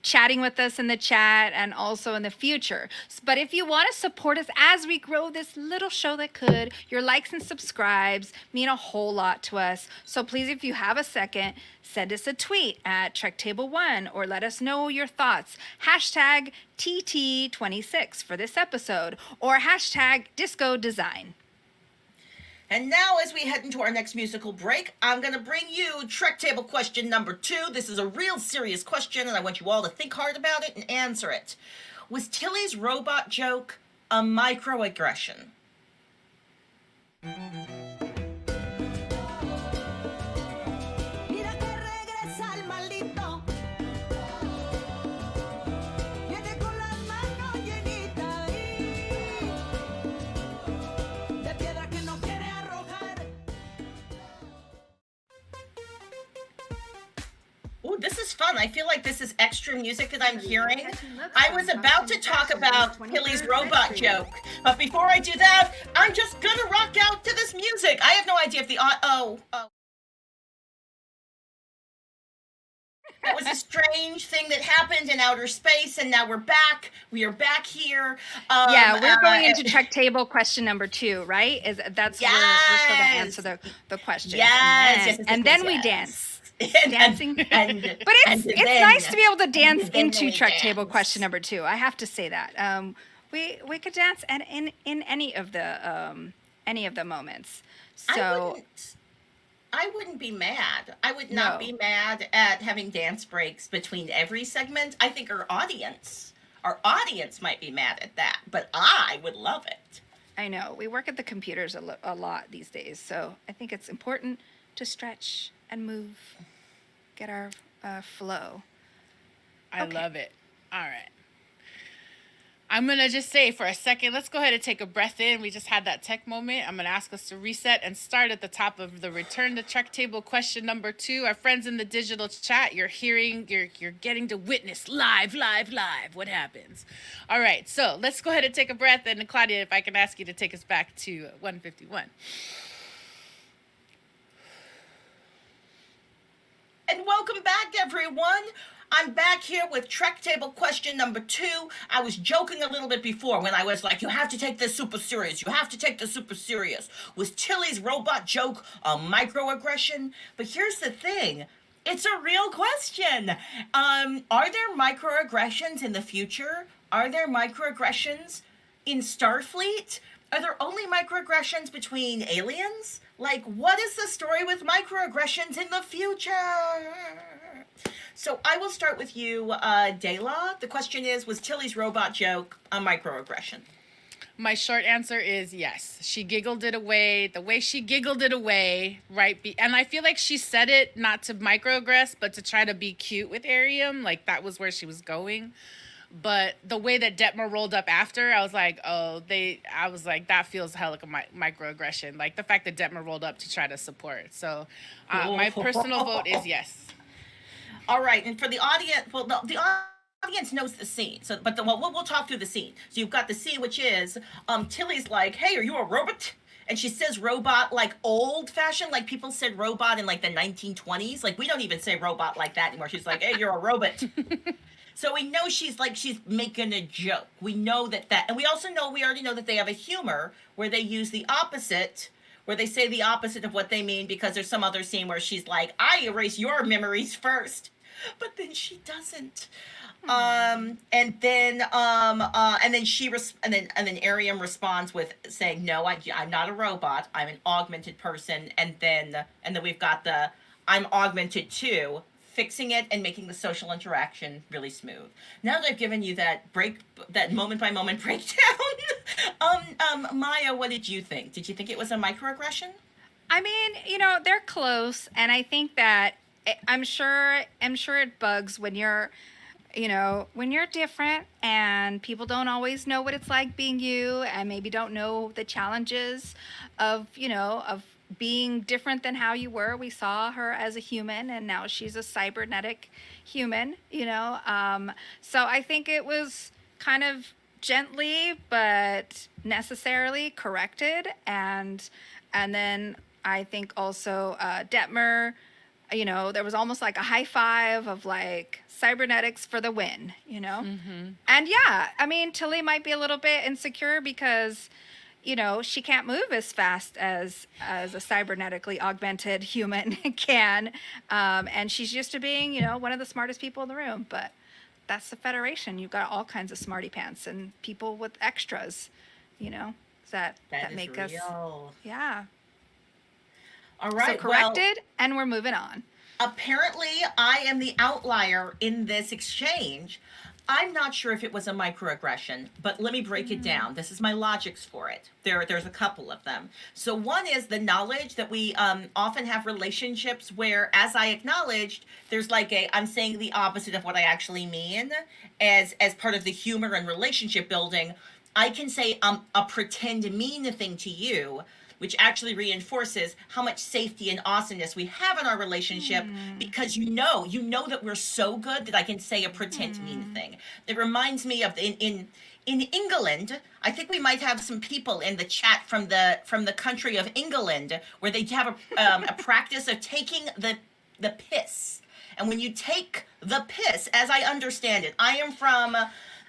chatting with us in the chat and also in the future. But if you want to support us as we grow this little show that could, your likes and subscribes mean a whole lot to us. So please, if you have a second, send us a tweet at TrekTable1 or let us know your thoughts. Hashtag TT26 for this episode or hashtag Disco Design. And now, as we head into our next musical break, I'm going to bring you Trek Table question number 2. This is a real serious question, and I want you all to think hard about it and answer it. Was Tilly's robot joke a microaggression? on. I feel like this is extra music that I'm hearing. I was about to talk about Tilly's robot joke, but before I do that, I'm just gonna rock out to this music. I have no idea if the that was a strange thing that happened in outer space, and now we're back. We are back here. Yeah, we're going into check table question number 2, right? That's where we're still going to answer the question. Yes, and then we dance. Dancing. But it's nice to be able to dance into check table question number 2. I have to say that. We could dance in any of the moments. So I wouldn't be mad. I would not be mad at having dance breaks between every segment. I think our audience might be mad at that, but I would love it. I know. We work at the computers a lot these days, so I think it's important to stretch and move, get our flow. I love it. All right. I'm going to just say for a second, let's go ahead and take a breath in. We just had that tech moment. I'm going to ask us to reset and start at the top of the return to check table question number 2. Our friends in the digital chat, you're getting to witness live what happens. All right, so let's go ahead and take a breath. And Claudia, if I can ask you to take us back to 151. And welcome back, everyone. I'm back here with Trek Table question number 2. I was joking a little bit before when I was like, you have to take this super serious. You have to take this super serious. Was Tilly's robot joke a microaggression? But here's the thing. It's a real question. Are there microaggressions in the future? Are there microaggressions in Starfleet? Are there only microaggressions between aliens? Like, what is the story with microaggressions in the future? So I will start with you, Dayla. The question is, was Tilly's robot joke a microaggression? My short answer is yes. She giggled it away. The way she giggled it away, right? And I feel like she said it not to microaggress, but to try to be cute with Arium. Like, that was where she was going. But the way that Detmer rolled up after, I was like, that feels hell like a microaggression. Like, the fact that Detmer rolled up to try to support. So my personal vote is yes. All right, and for the audience, well, the audience knows the scene. So, but we'll talk through the scene. So you've got the scene, which is Tilly's like, "Hey, are you a robot?" And she says robot like old-fashioned, like people said robot in like the 1920s. Like we don't even say robot like that anymore. She's like, "Hey, you're a robot." So we know she's making a joke. We know that, and we already know that they have a humor where they use the opposite, where they say the opposite of what they mean, because there's some other scene where she's like, "I erase your memories first." But then she doesn't. And then Arium responds with saying, "No, I'm not a robot. I'm an augmented person." And then we've got the "I'm augmented too," fixing it and making the social interaction really smooth. Now that I've given you that moment by moment breakdown, Maya, what did you think? Did you think it was a microaggression? I mean, they're close, and I think that I'm sure it bugs when you're different and people don't always know what it's like being you, and maybe don't know the challenges of being different than how you were. We saw her as a human, and now she's a cybernetic human, So I think it was kind of gently but necessarily corrected, and then I think also Detmer, there was almost like a high five of like cybernetics for the win, Mm-hmm. And yeah, I mean, Tilly might be a little bit insecure because she can't move as fast as a cybernetically augmented human can, and she's used to being one of the smartest people in the room. But that's the Federation. You've got all kinds of smarty pants and people with extras, that make us, yeah. All right. So corrected, and we're moving on. Apparently, I am the outlier in this exchange. I'm not sure if it was a microaggression, but let me break it down. This is my logics for it. There's a couple of them. So one is the knowledge that we often have relationships where, as I acknowledged, there's like I'm saying the opposite of what I actually mean as part of the humor and relationship building. I can say a pretend mean thing to you, which actually reinforces how much safety and awesomeness we have in our relationship, because you know that we're so good that I can say a pretend mean thing. It reminds me of in England, I think we might have some people in the chat from the country of England, where they have a practice of taking the piss. And when you take the piss, as I understand it, I am from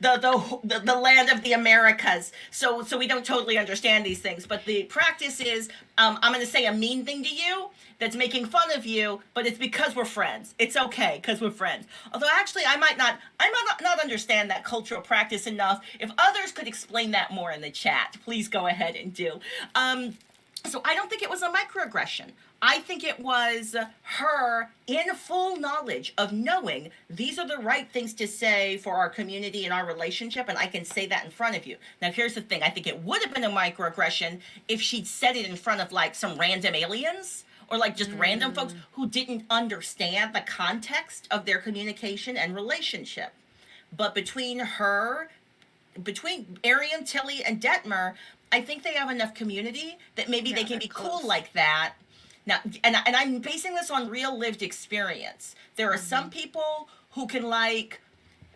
the land of the Americas, so we don't totally understand these things. But the practice is, I'm going to say a mean thing to you that's making fun of you, but it's because we're friends. It's okay because we're friends. Although actually, I might not understand that cultural practice enough. If others could explain that more in the chat, please go ahead and do. So I don't think it was a microaggression. I think it was her in full knowledge of knowing these are the right things to say for our community and our relationship, and I can say that in front of you. Now, here's the thing. I think it would have been a microaggression if she'd said it in front of like some random aliens or like just random folks who didn't understand the context of their communication and relationship. But between Ariam, Tilly, and Detmer, I think they have enough community that maybe they can be cool like that. Now, and I'm basing this on real lived experience. There are some people who can like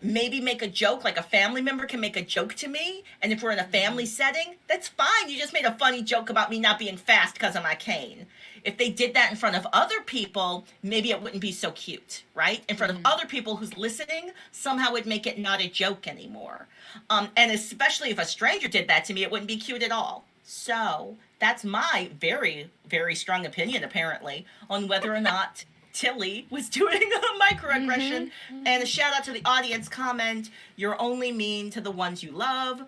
maybe make a joke, like a family member can make a joke to me. And if we're in a family setting, that's fine. You just made a funny joke about me not being fast because of my cane. If they did that in front of other people, maybe it wouldn't be so cute, right? In front of other people who's listening, somehow it'd make it not a joke anymore. And especially if a stranger did that to me, it wouldn't be cute at all. So that's my very, very strong opinion, apparently, on whether or not Tilly was doing a microaggression. And a shout out to the audience comment, you're only mean to the ones you love.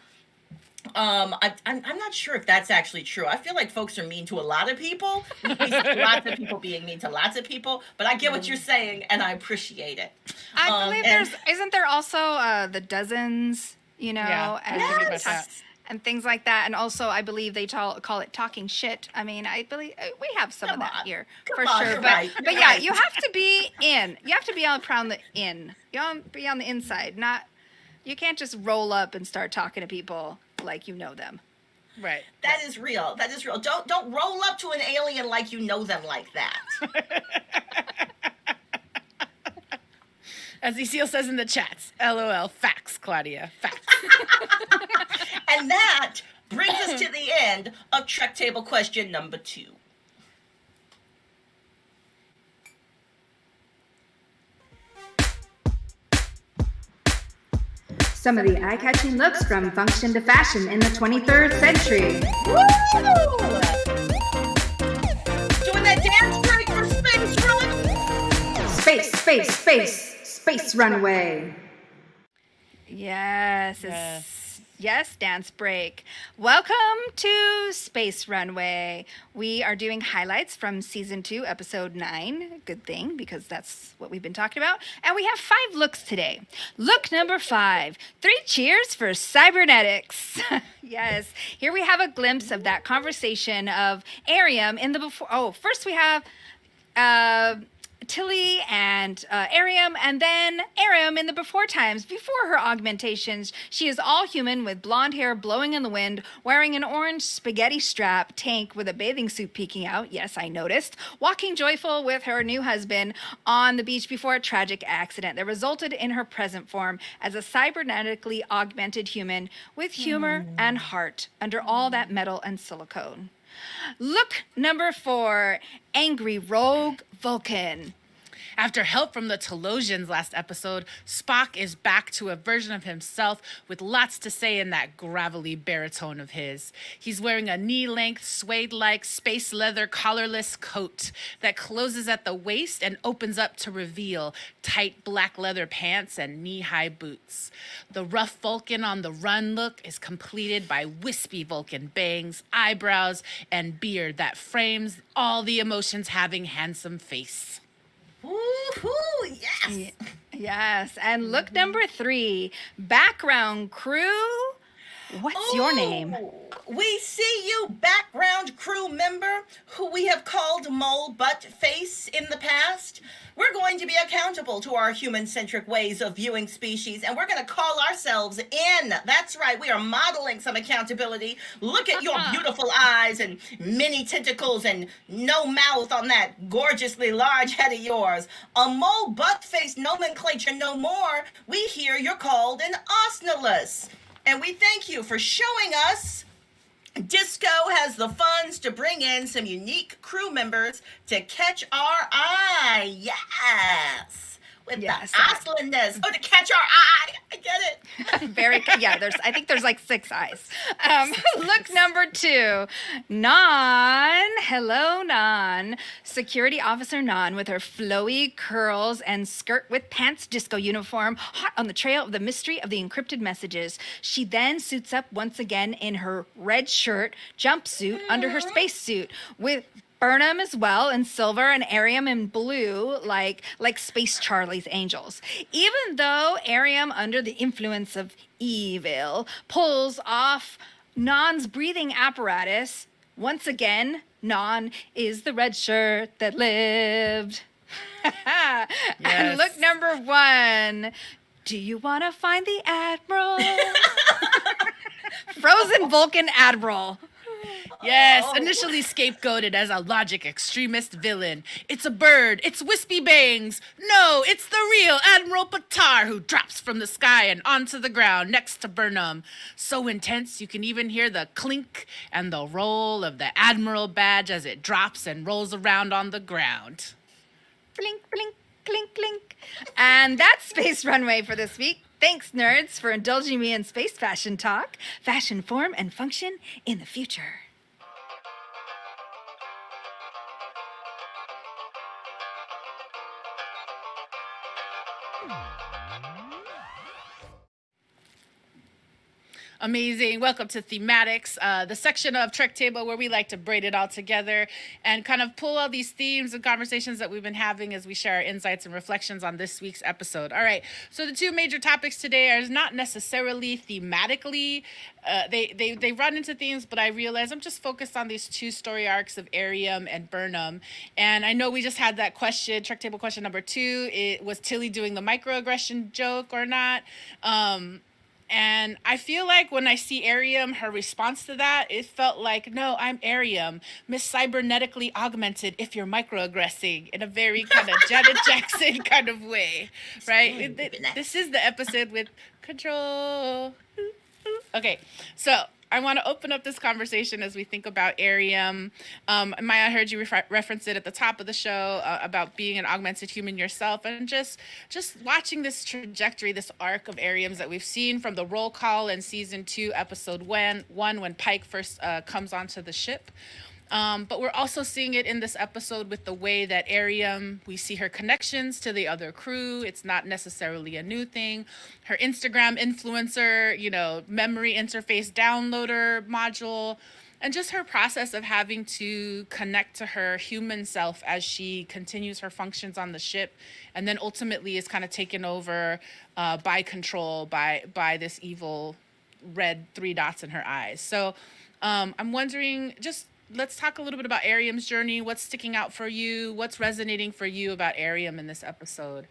I'm not sure if that's actually true. I feel like folks are mean to a lot of people. We see lots of people being mean to lots of people, but I get what you're saying, and I appreciate it. I believe isn't there also the dozens, and things like that. And also, I believe they call it talking shit. I mean, I believe we have some of that here for sure. But yeah, you have to be in. You have to be on the in. You want to be on the inside. You can't just roll up and start talking to people like you know them. Right. That is real. Don't roll up to an alien like you know them like that. As Ezekiel says in the chats, LOL, facts, Claudia, facts. And that brings us to the end of Trek Table question number 2. Some of the eye-catching looks from function to fashion in the 23rd century. Woo! Doing that dance break for space run? Space runway. Yes, dance break. Welcome to Space Runway. We are doing highlights from season 2, episode 9. Good thing, because that's what we've been talking about. And we have 5 looks today. Look number 5, 3 cheers for cybernetics. Yes, here we have a glimpse of that conversation of Ariam in the before. Oh, first we have Tilly and Ariam, and then Ariam in the before times, before her augmentations. She is all human with blonde hair blowing in the wind, wearing an orange spaghetti strap tank with a bathing suit peeking out. Yes, I noticed. Walking joyful with her new husband on the beach before a tragic accident that resulted in her present form as a cybernetically augmented human with humor and heart under all that metal and silicone. Look number 4, angry rogue Vulcan. After help from the Telosians last episode, Spock is back to a version of himself with lots to say in that gravelly baritone of his. He's wearing a knee-length, suede-like, space leather collarless coat that closes at the waist and opens up to reveal tight black leather pants and knee-high boots. The rough Vulcan on the run look is completed by wispy Vulcan bangs, eyebrows, and beard that frames all the emotions having handsome face. Woohoo! Yes. Yes, and look number 3, background crew What's your name? We see you, background crew member, who we have called Mole Butt Face in the past. We're going to be accountable to our human-centric ways of viewing species, and we're going to call ourselves in. That's right, we are modeling some accountability. Look at your beautiful eyes and many tentacles and no mouth on that gorgeously large head of yours. A mole butt face nomenclature no more. We hear you're called an osnolus. And we thank you for showing us Disco has the funds to bring in some unique crew members to catch our eye. Yes. With the Icelanders. Oh, to catch our eye. I get it. I think there's like 6 eyes. Look number 2, Nan. Hello, Nan. Security Officer Nan with her flowy curls and skirt with pants disco uniform, hot on the trail of the mystery of the encrypted messages. She then suits up once again in her red shirt, jumpsuit under her spacesuit with Burnham as well in silver and Ariam in blue, like Space Charlie's angels. Even though Ariam, under the influence of evil, pulls off Nan's breathing apparatus, once again, Nan is the red shirt that lived. And look number 1. Do you want to find the Admiral? Frozen Vulcan Admiral. Yes, initially scapegoated as a logic extremist villain. It's a bird. It's Wispy Bangs. No, it's the real Admiral Patar who drops from the sky and onto the ground next to Burnham. So intense you can even hear the clink and the roll of the Admiral badge as it drops and rolls around on the ground. Blink, blink, clink, clink. And that's Space Runway for this week. Thanks, nerds, for indulging me in space fashion talk, fashion, form, and function in the future. Amazing. Welcome to Thematics, the section of Trek Table where we like to braid it all together and kind of pull all these themes and conversations that we've been having as we share our insights and reflections on this week's episode. All right. So the 2 major topics today are not necessarily thematically. They run into themes, but I realize I'm just focused on these 2 story arcs of Ariam and Burnham. And I know we just had that question, Trek Table question number 2. It was Tilly doing the microaggression joke or not? And I feel like when I see Ariam, her response to that, it felt like, no, I'm Ariam, Miss Cybernetically Augmented if you're microaggressing, in a very kind of Janet Jackson kind of way, right? This is the episode with control. Okay, so I want to open up this conversation as we think about Ariam. Maya, I heard you reference it at the top of the show about being an augmented human yourself, and just watching this trajectory, this arc of Ariam's that we've seen from the roll call in season 2, episode 1, when Pike first comes onto the ship. But we're also seeing it in this episode with the way that Ariam, we see her connections to the other crew. It's not necessarily a new thing. Her Instagram influencer, memory interface downloader module, and just her process of having to connect to her human self as she continues her functions on the ship, and then ultimately is kind of taken over by control by this evil red 3 dots in her eyes. So I'm wondering, let's talk a little bit about Ariam's journey. What's sticking out for you? What's resonating for you about Ariam in this episode?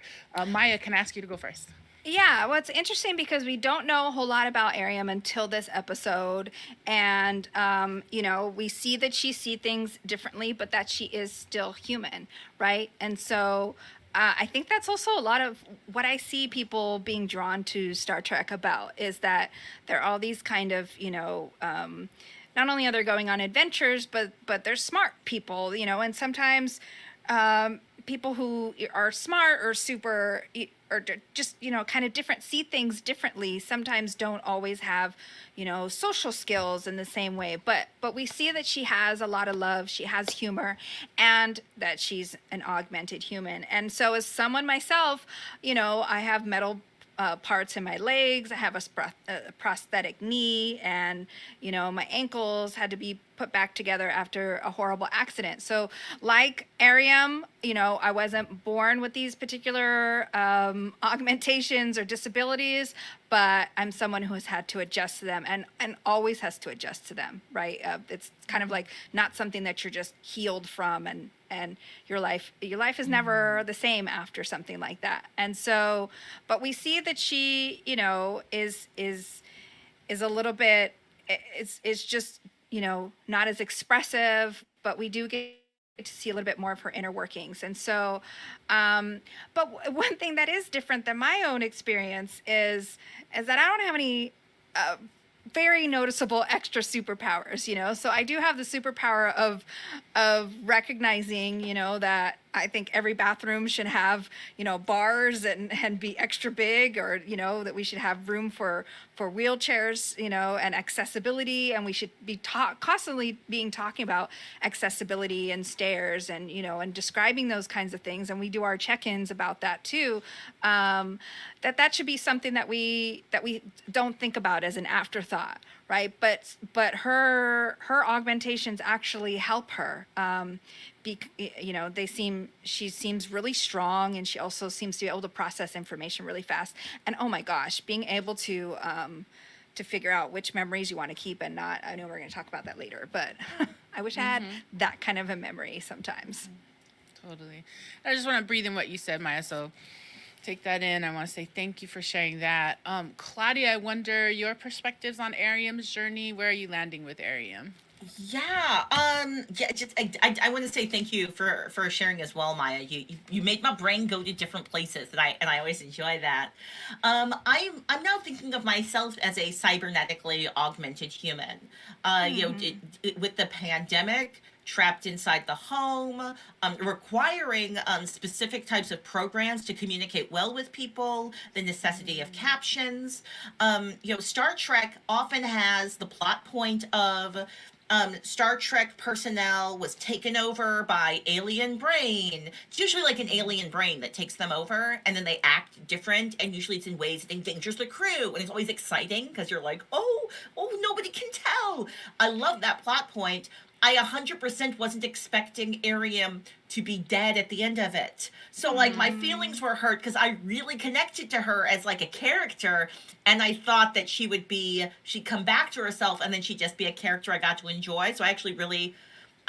Maya, can I ask you to go first? Yeah, well, it's interesting because we don't know a whole lot about Ariam until this episode. And, we see that she sees things differently, but that she is still human, right? And so I think that's also a lot of what I see people being drawn to Star Trek about, is that there are all these kind of, not only are they going on adventures, but they're smart people, and sometimes people who are smart or super, or just, kind of different, see things differently, sometimes don't always have, social skills in the same way. But we see that she has a lot of love, she has humor, and that she's an augmented human. And so as someone myself, I have metal parts in my legs. I have a prosthetic knee, and my ankles had to be put back together after a horrible accident. So like Ariam, I wasn't born with these particular augmentations or disabilities, but I'm someone who has had to adjust to them and always has to adjust to them, right? It's kind of like not something that you're just healed from, and your life is never the same after something like that. And so, but we see that she, is a little bit, it's just, not as expressive, but we do get to see a little bit more of her inner workings. And so, but one thing that is different than my own experience is that I don't have any very noticeable extra superpowers, so I do have the superpower of recognizing, that I think every bathroom should have, bars and be extra big, or, that we should have room for wheelchairs, and accessibility. And we should be constantly talking about accessibility and stairs and, and describing those kinds of things. And we do our check-ins about that too. That should be something that we don't think about as an afterthought, right? But her augmentations actually help her. She seems really strong, and she also seems to be able to process information really fast. And oh my gosh, being able to figure out which memories you want to keep and not. I know we're going to talk about that later, but I wish I had that kind of a memory sometimes. Totally. I just want to breathe in what you said, Maya. So take that in. I want to say thank you for sharing that. Claudia, I wonder your perspectives on Ariam's journey. Where are you landing with Ariam? I want to say thank you for sharing as well, Maya. You made my brain go to different places, and I always enjoy that. I'm now thinking of myself as a cybernetically augmented human. With the pandemic, trapped inside the home, requiring specific types of programs to communicate well with people, the necessity of captions. Star Trek often has the plot point of Star Trek personnel was taken over by alien brain. It's usually like an alien brain that takes them over, and then they act different, and usually it's in ways that endangers the crew, and it's always exciting because you're like, oh, nobody can tell. I love that plot point. I 100% wasn't expecting Ariam to be dead at the end of it. So like my feelings were hurt because I really connected to her as like a character, and I thought that she'd come back to herself, and then she'd just be a character I got to enjoy. So I actually really,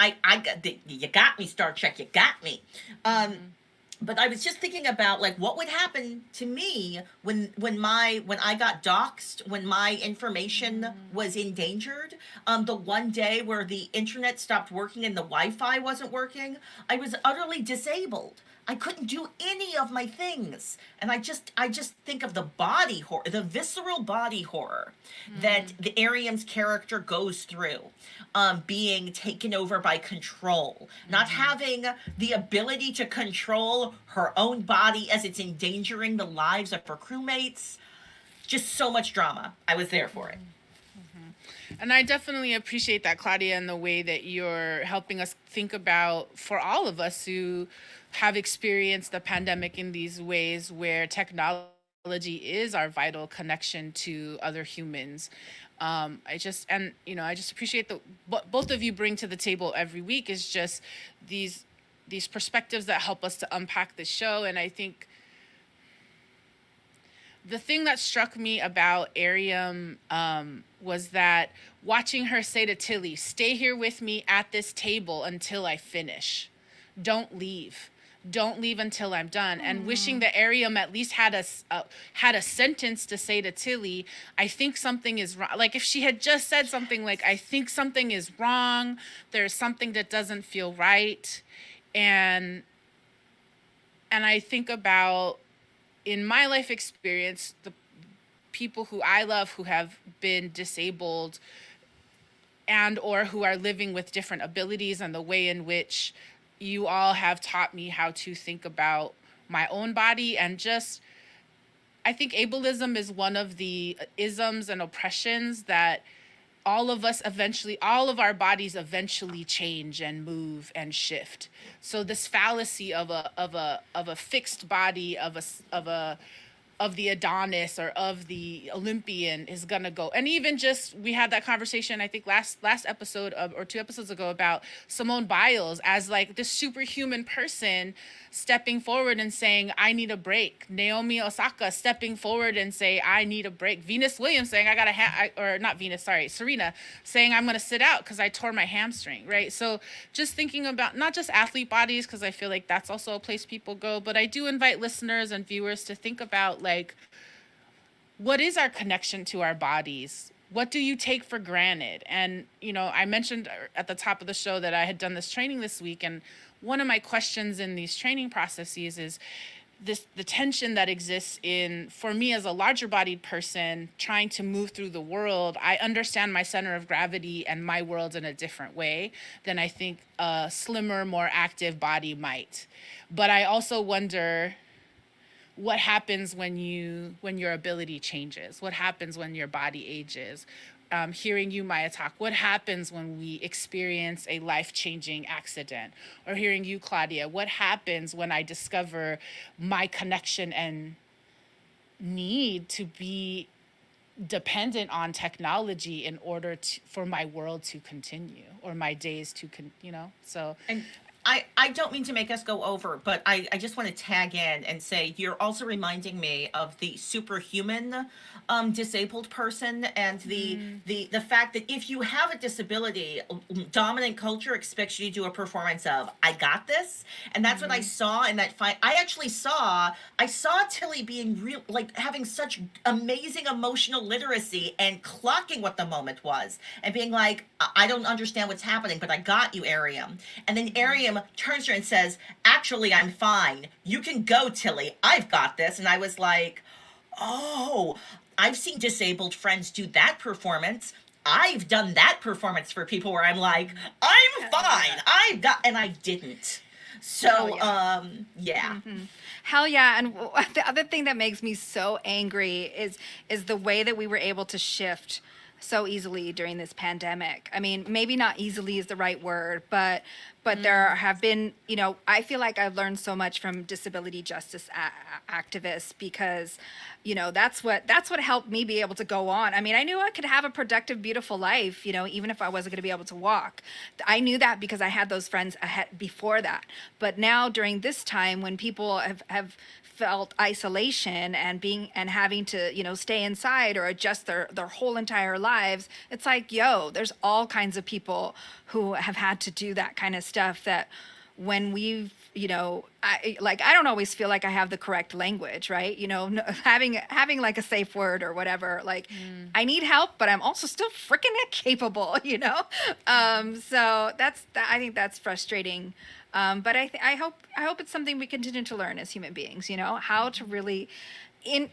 you got me, Star Trek, you got me. But I was just thinking about like what would happen to me when I got doxxed, when my information was endangered. The one day where the internet stopped working and the Wi-Fi wasn't working, I was utterly disabled. I couldn't do any of my things. And I just think of the body horror, the visceral body horror that the Ariam's character goes through, being taken over by control, not having the ability to control her own body as it's endangering the lives of her crewmates. Just so much drama. I was there for it. And I definitely appreciate that, Claudia, and the way that you're helping us think about, for all of us who have experienced the pandemic in these ways where technology is our vital connection to other humans. I just appreciate what both of you bring to the table every week is just these perspectives that help us to unpack the show. And I think the thing that struck me about Ariam was that watching her say to Tilly, "Stay here with me at this table until I finish. Don't leave. Don't leave until I'm done." And wishing that Ariam at least had a sentence to say to Tilly, "I think something is wrong." Like if she had just said something like, "I think something is wrong. There's something that doesn't feel right." And I think about, in my life experience, the people who I love who have been disabled and or who are living with different abilities, and the way in which you all have taught me how to think about my own body. And just, I think ableism is one of the isms and oppressions that all of our bodies eventually change and move and shift. So this fallacy of a fixed body, of the Adonis or of the Olympian is gonna go. And even just, we had that conversation, I think last episode or 2 episodes ago, about Simone Biles as like this superhuman person stepping forward and saying, I need a break. Naomi Osaka stepping forward and say, I need a break. Venus Williams saying, Serena saying, I'm going to sit out because I tore my hamstring, right? So just thinking about not just athlete bodies, because I feel like that's also a place people go, but I do invite listeners and viewers to think about, like, what is our connection to our bodies? What do you take for granted? And, I mentioned at the top of the show that I had done this training this week, and one of my questions in these training processes is the tension that exists for me as a larger bodied person trying to move through the world. I understand my center of gravity and my world in a different way than I think a slimmer, more active body might. But I also wonder what happens when your ability changes? What happens when your body ages? Hearing you, Maya, talk, what happens when we experience a life-changing accident? Or hearing you, Claudia, what happens when I discover my connection and need to be dependent on technology in order for my world to continue, or my days to so. And I don't mean to make us go over, but I just want to tag in and say you're also reminding me of the superhuman disabled person, and the fact that if you have a disability, dominant culture expects you to do a performance of, I got this. And that's what I saw in that fight. I saw Tilly being real, like having such amazing emotional literacy and clocking what the moment was and being like, I don't understand what's happening, but I got you, Ariam. And then Ariam turns to her and says, actually, I'm fine. You can go, Tilly. I've got this. And I was like, oh, I've seen disabled friends do that performance. I've done that performance for people where I'm like, I'm fine. And I didn't. So, yeah. Hell yeah. And the other thing that makes me so angry is the way that we were able to shift so easily during this pandemic. I mean, maybe not easily is the right word, but there have been, I feel like I've learned so much from disability justice activists because, that's what helped me be able to go on. I mean, I knew I could have a productive, beautiful life, even if I wasn't going to be able to walk. I knew that because I had those friends ahead before that. But now during this time when people have felt isolation and having to stay inside or adjust their whole entire lives, it's like, there's all kinds of people who have had to do that kind of stuff that when we've I don't always feel like I have the correct language, right? Having like a safe word or whatever, like I need help, but I'm also still freaking capable, so I think that's frustrating. But I hope it's something we continue to learn as human beings, how to really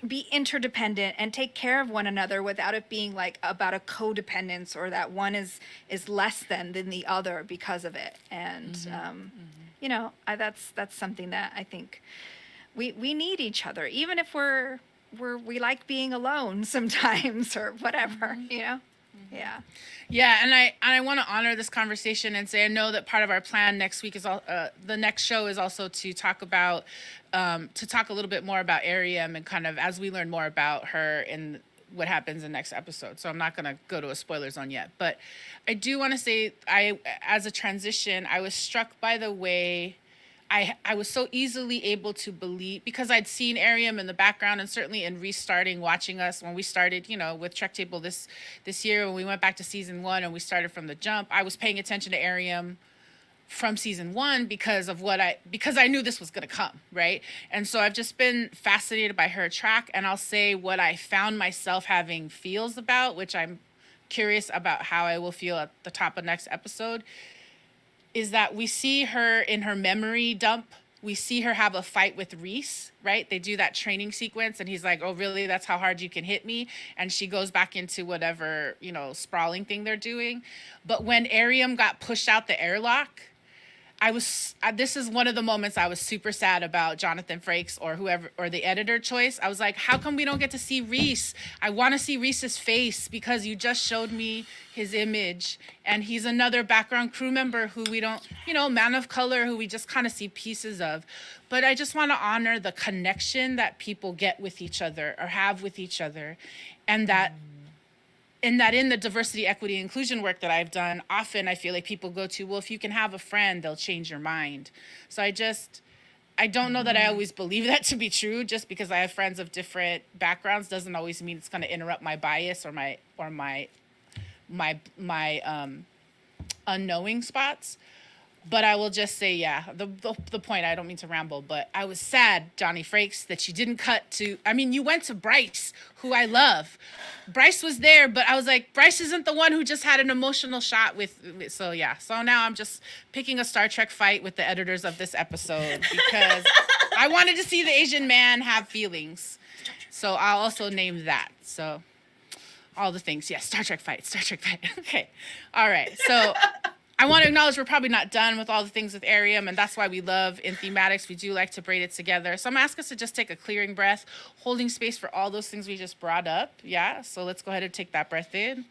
be interdependent and take care of one another without it being like about a codependence or that one is less than the other because of it. And, that's something that I think we need each other, even if we like being alone sometimes or whatever, Yeah. Yeah, and I want to honor this conversation and say I know that part of our plan next week is the next show is also to talk about a little bit more about Ariam and kind of as we learn more about her and what happens in the next episode. So I'm not going to go to a spoiler zone yet, but I do want to say as a transition, I was struck by the way I was so easily able to believe, because I'd seen Ariam in the background and certainly in restarting watching us when we started, with Trek Table this year, when we went back to season 1 and we started from the jump, I was paying attention to Ariam from season 1 because I knew this was going to come, right? And so I've just been fascinated by her track, and I'll say what I found myself having feels about, which I'm curious about how I will feel at the top of next episode, is that we see her in her memory dump. We see her have a fight with Reese, right? They do that training sequence and he's like, oh, really? That's how hard you can hit me? And she goes back into whatever, sprawling thing they're doing. But when Ariam got pushed out the airlock, this is one of the moments I was super sad about Jonathan Frakes or whoever, or the editor choice. I was like, how come we don't get to see Reese? I want to see Reese's face because you just showed me his image, and he's another background crew member who we don't, man of color who we just kind of see pieces of. But I just want to honor the connection that people get with each other or have with each other, and that in the diversity, equity, inclusion work that I've done, often I feel like people go to, well, if you can have a friend, they'll change your mind. So I don't know that I always believe that to be true. Just because I have friends of different backgrounds doesn't always mean it's going to interrupt my bias or my unknowing spots. But I will just say, yeah, the point, I don't mean to ramble, but I was sad, Johnny Frakes, that you didn't cut to, you went to Bryce, who I love. Bryce was there, but I was like, Bryce isn't the one who just had an emotional shot so yeah. So now I'm just picking a Star Trek fight with the editors of this episode because I wanted to see the Asian man have feelings. So I'll also name that. So all the things, yes, Star Trek fight. Okay, all right, so I want to acknowledge we're probably not done with all the things with Arium, and that's why we love in thematics. We do like to braid it together. So I'm going to ask us to just take a clearing breath, holding space for all those things we just brought up. Yeah, so let's go ahead and take that breath in.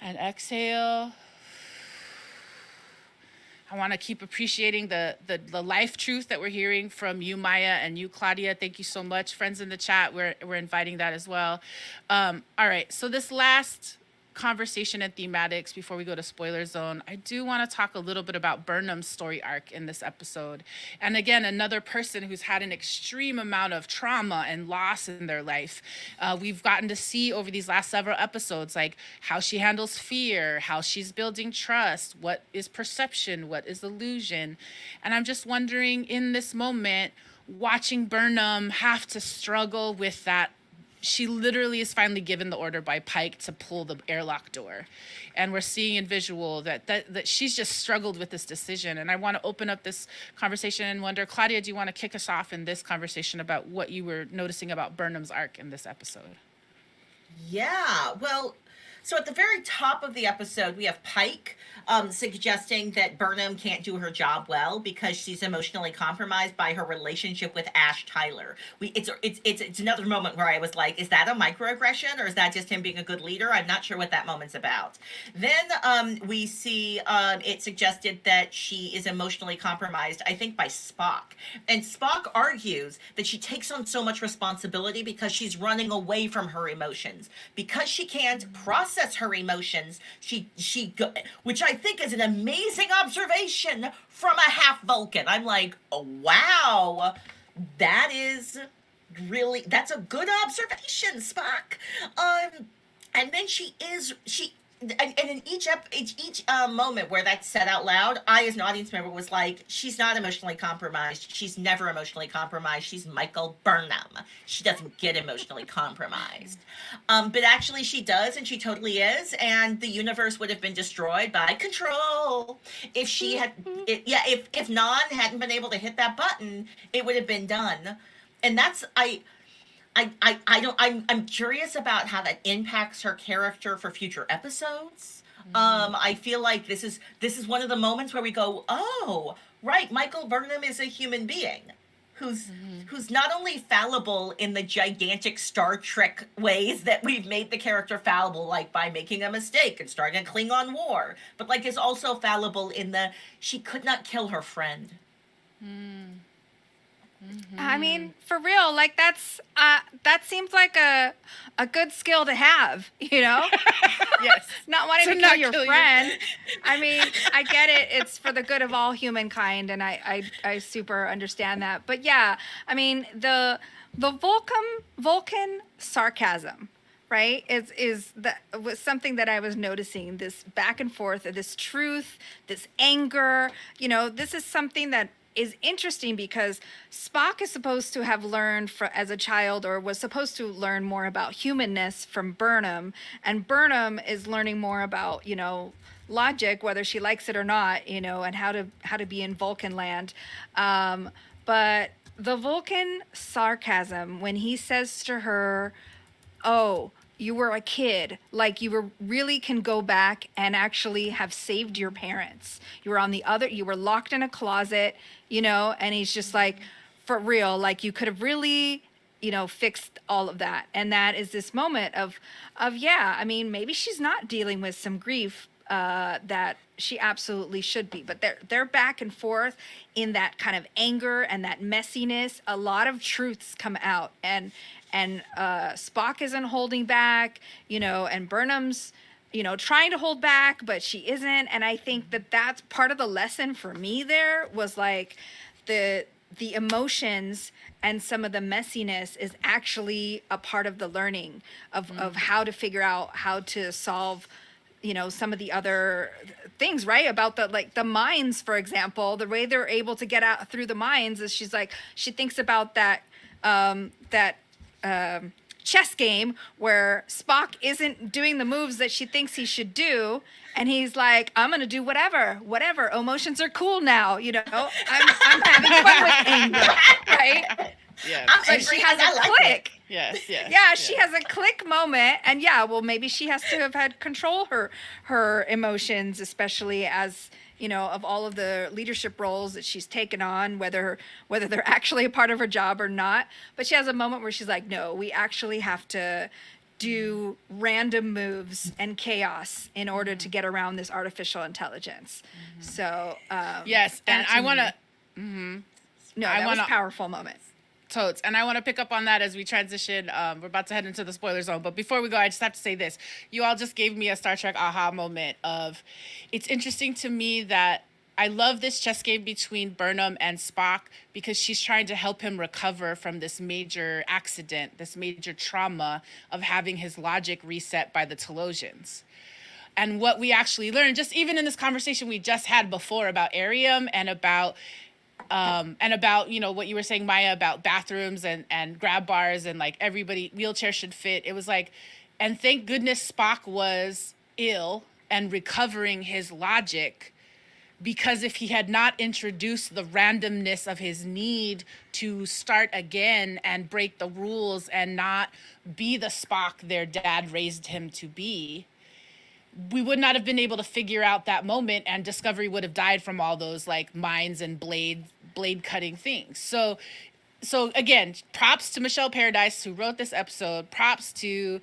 And exhale. I want to keep appreciating the life truth that we're hearing from you, Maya, and you, Claudia. Thank you so much. Friends in the chat, we're inviting that as well. All right, so this last conversation and thematics before we go to spoiler zone, I do want to talk a little bit about Burnham's story arc in this episode. And again, another person who's had an extreme amount of trauma and loss in their life. We've gotten to see over these last several episodes, like how she handles fear, how she's building trust, what is perception, what is illusion. And I'm just wondering, in this moment, watching Burnham have to struggle with that. She literally is finally given the order by Pike to pull the airlock door. And we're seeing in visual that she's just struggled with this decision. And I want to open up this conversation and wonder, Claudia, do you want to kick us off in this conversation about what you were noticing about Burnham's arc in this episode? Yeah, well, so at the very top of the episode, we have Pike suggesting that Burnham can't do her job well because she's emotionally compromised by her relationship with Ash Tyler. It's another moment where I was like, is that a microaggression or is that just him being a good leader? I'm not sure what that moment's about. Then we see it suggested that she is emotionally compromised, I think, by Spock. And Spock argues that she takes on so much responsibility because she's running away from her emotions. Because she can't process her emotions, which I think is an amazing observation from a half Vulcan. I'm like, oh, wow, that's a good observation, Spock. And then and in each moment where that's said out loud, I, as an audience member, was like, she's not emotionally compromised. She's never emotionally compromised. She's Michael Burnham. She doesn't get emotionally compromised. But actually she does, and she totally is. And the universe would have been destroyed by Control if she had, if Non hadn't been able to hit that button, it would have been done. And that's, I'm curious about how that impacts her character for future episodes. I feel like this is one of the moments where we go, oh, right, Michael Burnham is a human being who's not only fallible in the gigantic Star Trek ways that we've made the character fallible, like by making a mistake and starting a Klingon war, but like is also fallible in she could not kill her friend. I mean, for real, like that seems like a good skill to have, Yes. Not wanting to kill your friend. I mean, I get it. It's for the good of all humankind, and I super understand that. But yeah, I mean, the Vulcan sarcasm, right, was something that I was noticing, this back and forth, this truth, this anger. This is something that is interesting because Spock is supposed to have learned as a child, or was supposed to learn more about humanness from Burnham, and Burnham is learning more about logic, whether she likes it or not, and how to be in Vulcan land. But the Vulcan sarcasm when he says to her, "Oh, you were a kid, like you were really can go back and actually have saved your parents. You were you were locked in a closet, and he's just like, for real, like you could have really, fixed all of that. And that is this moment of yeah, I mean, maybe she's not dealing with some grief that she absolutely should be, but they're back and forth in that kind of anger and that messiness. A lot of truths come out, and Spock isn't holding back, and Burnham's trying to hold back, but she isn't. And I think that that's part of the lesson for me. There was like the emotions and some of the messiness is actually a part of the learning of how to figure out how to solve some of the other things, right? About the mines, for example, the way they're able to get out through the mines is she thinks about that chess game where Spock isn't doing the moves that she thinks he should do. And he's like, I'm going to do whatever. Emotions are cool now. I'm having fun with anger, right? Yeah. And she has a click. Yes. Yeah, she has a click moment, and maybe she has to have had control her emotions, especially as of all of the leadership roles that she's taken on, whether they're actually a part of her job or not. But she has a moment where she's like, no, we actually have to do random moves and chaos in order to get around this artificial intelligence. So yes, and I want to. That was a powerful moment. Totes. And I want to pick up on that as we transition. We're about to head into the spoiler zone. But before we go, I just have to say this. You all just gave me a Star Trek aha moment of, it's interesting to me that I love this chess game between Burnham and Spock because she's trying to help him recover from this major accident, this major trauma of having his logic reset by the Telosians. And what we actually learned, just even in this conversation we just had before about Arium and about what you were saying, Maya, about bathrooms and grab bars and like everybody wheelchair should fit. It was like, and thank goodness Spock was ill and recovering his logic, because if he had not introduced the randomness of his need to start again and break the rules and not be the Spock their dad raised him to be, we would not have been able to figure out that moment, and Discovery would have died from all those like mines and blade cutting things. So again, props to Michelle Paradise who wrote this episode. Props to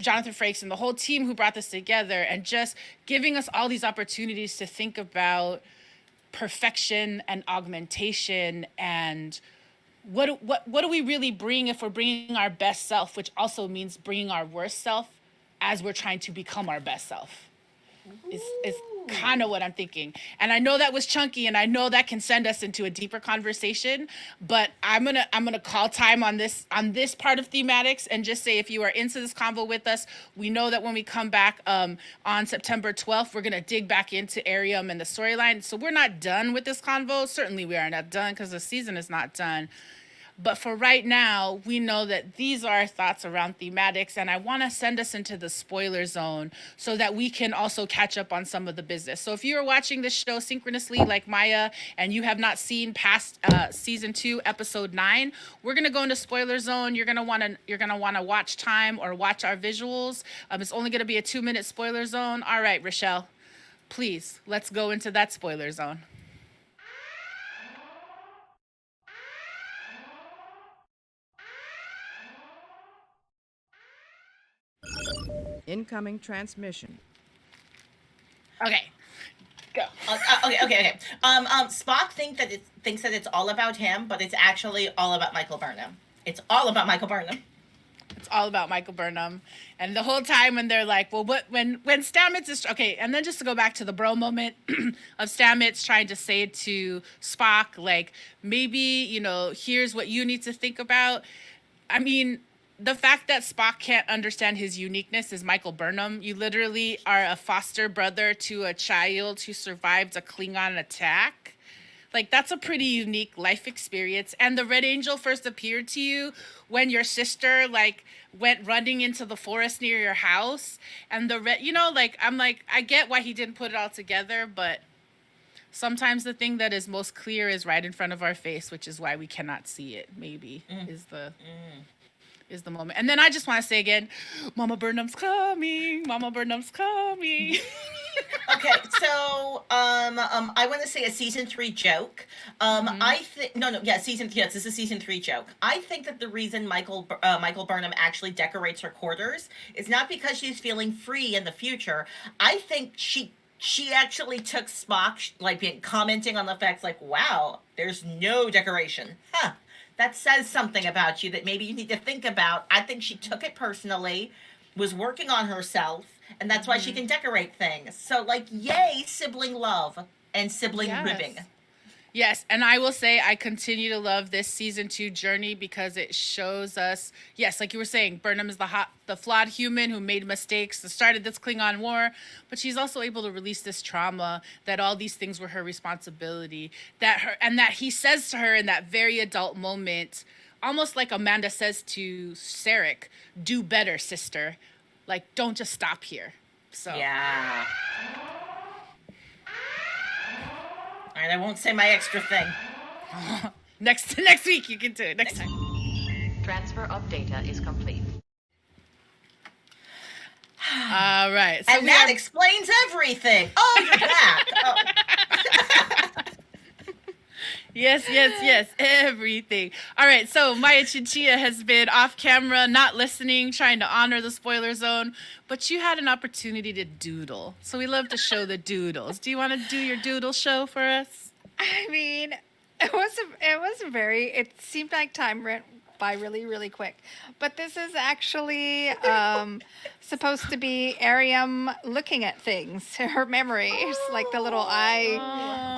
Jonathan Frakes and the whole team who brought this together, and just giving us all these opportunities to think about perfection and augmentation and what do we really bring if we're bringing our best self, which also means bringing our worst self as we're trying to become our best self. Is kind of what I'm thinking. And I know that was chunky, and I know that can send us into a deeper conversation, but I'm gonna call time on this part of thematics and just say, if you are into this convo with us, we know that when we come back on September 12th, we're gonna dig back into Arium and the storyline. So we're not done with this convo. Certainly we are not done because the season is not done. But for right now, we know that these are our thoughts around thematics, and I want to send us into the spoiler zone so that we can also catch up on some of the business. So if you are watching this show synchronously like Maya and you have not seen past season 2, episode 9, we're going to go into spoiler zone. You're going to want to watch time or watch our visuals. It's only going to be a 2-minute spoiler zone. All right, Rochelle, please, let's go into that spoiler zone. Incoming transmission. Okay, go. Okay. Spock thinks that it's all about him, but it's actually all about Michael Burnham. It's all about Michael Burnham. It's all about Michael Burnham. And the whole time when they're like, well, when Stamets is, okay, and then just to go back to the bro moment of Stamets trying to say to Spock, like, maybe, here's what you need to think about. I mean, the fact that Spock can't understand his uniqueness is Michael Burnham. You literally are a foster brother to a child who survived a Klingon attack. Like, that's a pretty unique life experience. And the Red Angel first appeared to you when your sister, like, went running into the forest near your house. And the Red, I'm like, I get why he didn't put it all together, but sometimes the thing that is most clear is right in front of our face, which is why we cannot see it, maybe, is the... is the moment. And then I just want to say again, Mama Burnham's coming. Mama Burnham's coming. Okay, so I want to say a season 3 joke. I think yes, this is season 3 joke. I think that the reason Michael Burnham actually decorates her quarters is not because she's feeling free in the future. I think she actually took Spock, like, commenting on the facts, like, wow, there's no decoration. Huh. That says something about you that maybe you need to think about. I think she took it personally, was working on herself, and that's why she can decorate things. So, like, yay, sibling love and sibling ribbing. Yes, and I will say I continue to love this season 2 journey because it shows us, yes, like you were saying, Burnham is the flawed human who made mistakes that started this Klingon war, but she's also able to release this trauma that all these things were her responsibility, that he says to her in that very adult moment, almost like Amanda says to Sarek, do better, sister. Like, don't just stop here. So yeah. All right, I won't say my extra thing. next week you can do it. Next time. Transfer of data is complete. All right. So and that explains everything. Oh, you're back. Oh. Yes, everything. All right, so Maya Chinchilla has been off camera, not listening, trying to honor the spoiler zone, but you had an opportunity to doodle. So we love to show the doodles. Do you want to do your doodle show for us? I mean, it seemed like time went by really, really quick. But this is actually supposed to be Ariam looking at things, her memories, like the little eye,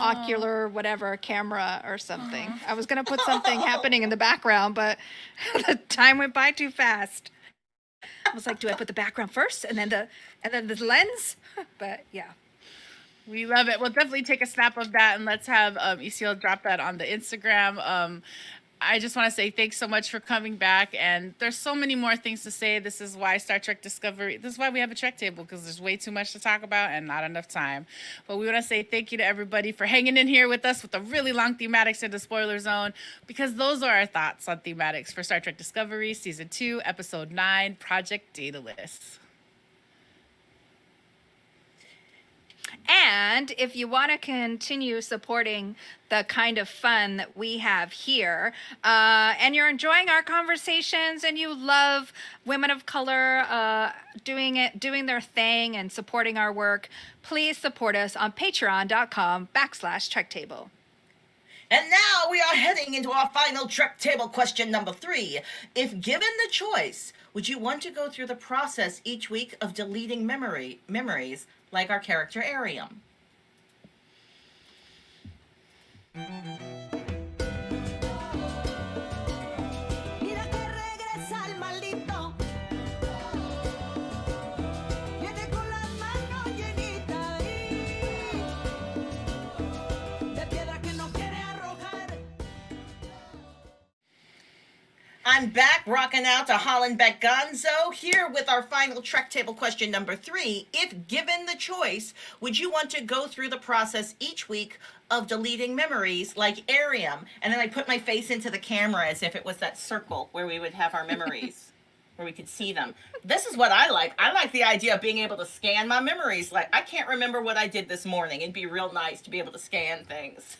ocular, whatever, camera or something. I was going to put something happening in the background, but the time went by too fast. I was like, do I put the background first and then the lens? But yeah. We love it. We'll definitely take a snap of that, and let's have ECL drop that on the Instagram. I just want to say thanks so much for coming back, and there's so many more things to say. This is why Star Trek Discovery, this is why we have a Trek table, because there's way too much to talk about and not enough time. But we want to say thank you to everybody for hanging in here with us with the really long thematics in the spoiler zone, because those are our thoughts on thematics for Star Trek Discovery, Season 2, Episode 9, Project Daedalus. And if you want to continue supporting the kind of fun that we have here, and you're enjoying our conversations and you love women of color doing their thing and supporting our work, please support us on patreon.com/TrekTable. And now we are heading into our final Trek Table question number 3. If given the choice, would you want to go through the process each week of deleting memories like our character Ariam? Mira que regresa el maldito. Viene con las manos llenitas de piedra que no quiere arrojar. I'm back rocking out to Hollenbeck Gonzo here with our final Trek Table question number 3. If given the choice, would you want to go through the process each week of deleting memories like Ariam? And then I put my face into the camera as if it was that circle where we would have our memories, where we could see them. This is what I like. I like the idea of being able to scan my memories. Like, I can't remember what I did this morning. It'd be real nice to be able to scan things.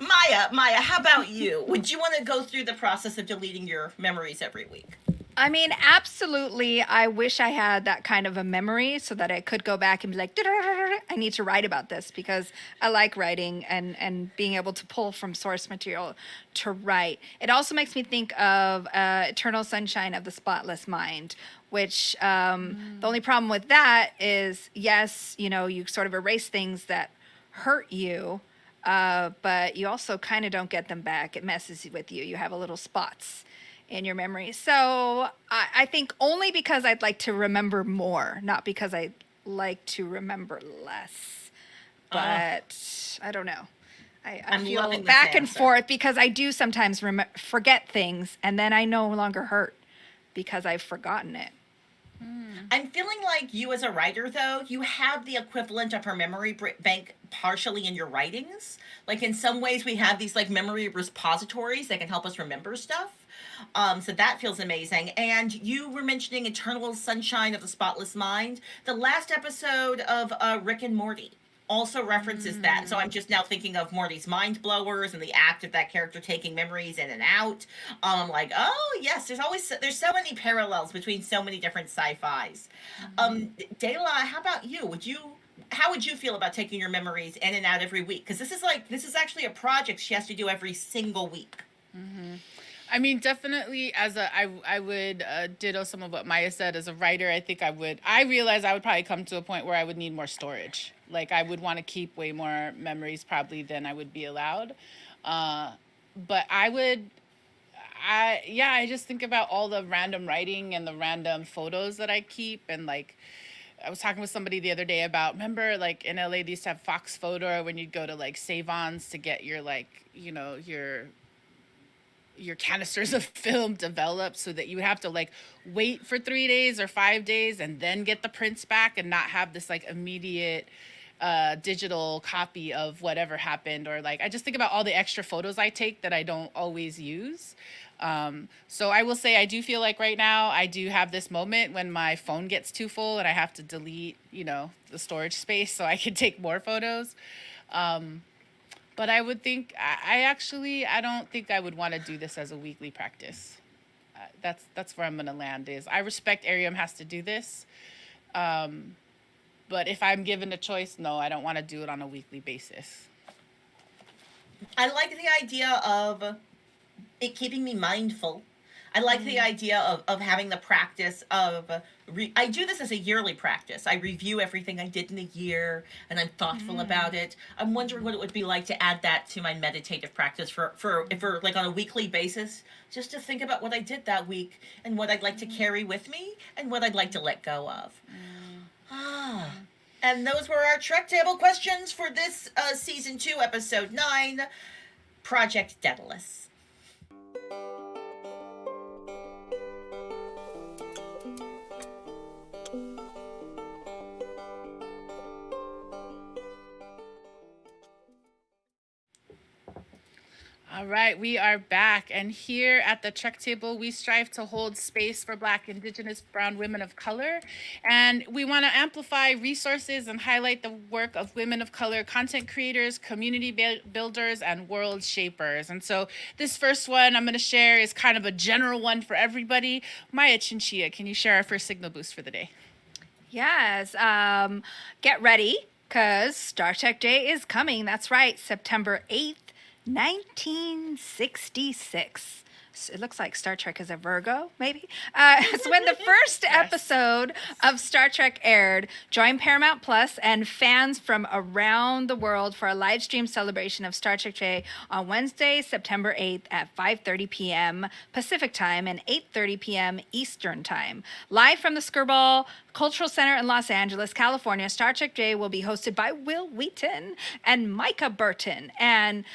Maya, how about you? Would you want to go through the process of deleting your memories every week? I mean, absolutely. I wish I had that kind of a memory so that I could go back and be like, I need to write about this, because I like writing and being able to pull from source material to write. It also makes me think of Eternal Sunshine of the Spotless Mind, which the only problem with that is, yes, you sort of erase things that hurt you, but you also kind of don't get them back. It messes with you. You have a little spots in your memory. So I think only because I'd like to remember more, not because I like to remember less. But I don't know. I feel back and forth, because I do sometimes forget things, and then I no longer hurt because I've forgotten it. I'm feeling like you as a writer, though, you have the equivalent of her memory bank partially in your writings. Like, in some ways we have these like memory repositories that can help us remember stuff. So that feels amazing. And you were mentioning Eternal Sunshine of the Spotless Mind. The last episode of Rick and Morty also references that. So I'm just now thinking of Morty's mind blowers and the act of that character taking memories in and out. I'm like, oh yes, there's so many parallels between so many different sci-fis. Dela, how about you? How would you feel about taking your memories in and out every week? Because this is actually a project she has to do every single week. I mean, definitely I would ditto some of what Maya said. As a writer, I realized I would probably come to a point where I would need more storage. Like, I would want to keep way more memories probably than I would be allowed. But I just think about all the random writing and the random photos that I keep. And like, I was talking with somebody the other day about, remember, like in LA, they used to have Fox Photo when you'd go to like Save-Ons to get your, like, you know, your canisters of film developed, so that you would have to like wait for 3 days or 5 days and then get the prints back and not have this like immediate digital copy of whatever happened. Or like, I just think about all the extra photos I take that I don't always use. So I will say I do feel like right now I do have this moment when my phone gets too full and I have to delete, you know, the storage space so I can take more photos. But I would think, I don't think I would want to do this as a weekly practice. That's where I'm going to land is I respect Ariam has to do this. But if I'm given a choice, no, I don't want to do it on a weekly basis. I like the idea of it keeping me mindful. I like the idea of having the practice of, I do this as a yearly practice. I review everything I did in a year and I'm thoughtful about it. I'm wondering what it would be like to add that to my meditative practice for like on a weekly basis, just to think about what I did that week and what I'd like to carry with me and what I'd like to let go of. And those were our Trek Table questions for this season 2, episode 9, Project Daedalus. All right, we are back, and here at the Trek Table, we strive to hold space for Black, Indigenous, Brown women of color, and we want to amplify resources and highlight the work of women of color, content creators, community builders, and world shapers. And so this first one I'm going to share is kind of a general one for everybody. Maya Chinchilla, can you share our first signal boost for the day? Yes. Get ready, because Star Trek Day is coming. That's right, September 8th. 1966. It looks like Star Trek is a Virgo, maybe. It's when the first episode of Star Trek aired. Join Paramount Plus and fans from around the world for a live stream celebration of Star Trek Day on Wednesday, September 8th at 5:30 p.m. Pacific Time and 8:30 p.m. Eastern Time. Live from the Skirball Cultural Center in Los Angeles, California, Star Trek Day will be hosted by Will Wheaton and Micah Burton and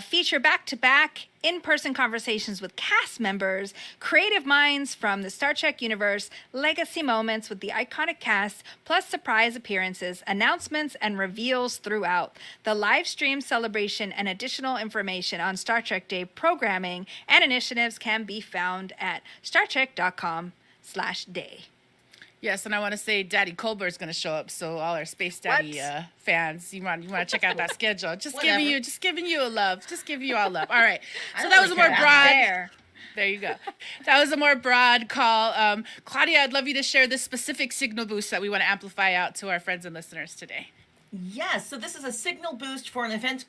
feature back-to-back in-person conversations with cast members, creative minds from the Star Trek universe, legacy moments with the iconic cast, plus surprise appearances, announcements, and reveals throughout. The live stream celebration and additional information on Star Trek Day programming and initiatives can be found at startrek.com/day. Yes, and I want to say Daddy Colbert's going to show up, so all our Space Daddy fans, you want to check out that schedule. Just giving you a love. Just giving you all love. All right. So that was a more broad. There you go. That was a more broad call. Claudia, I'd love you to share this specific signal boost that we want to amplify out to our friends and listeners today. Yes, so this is a signal boost for an event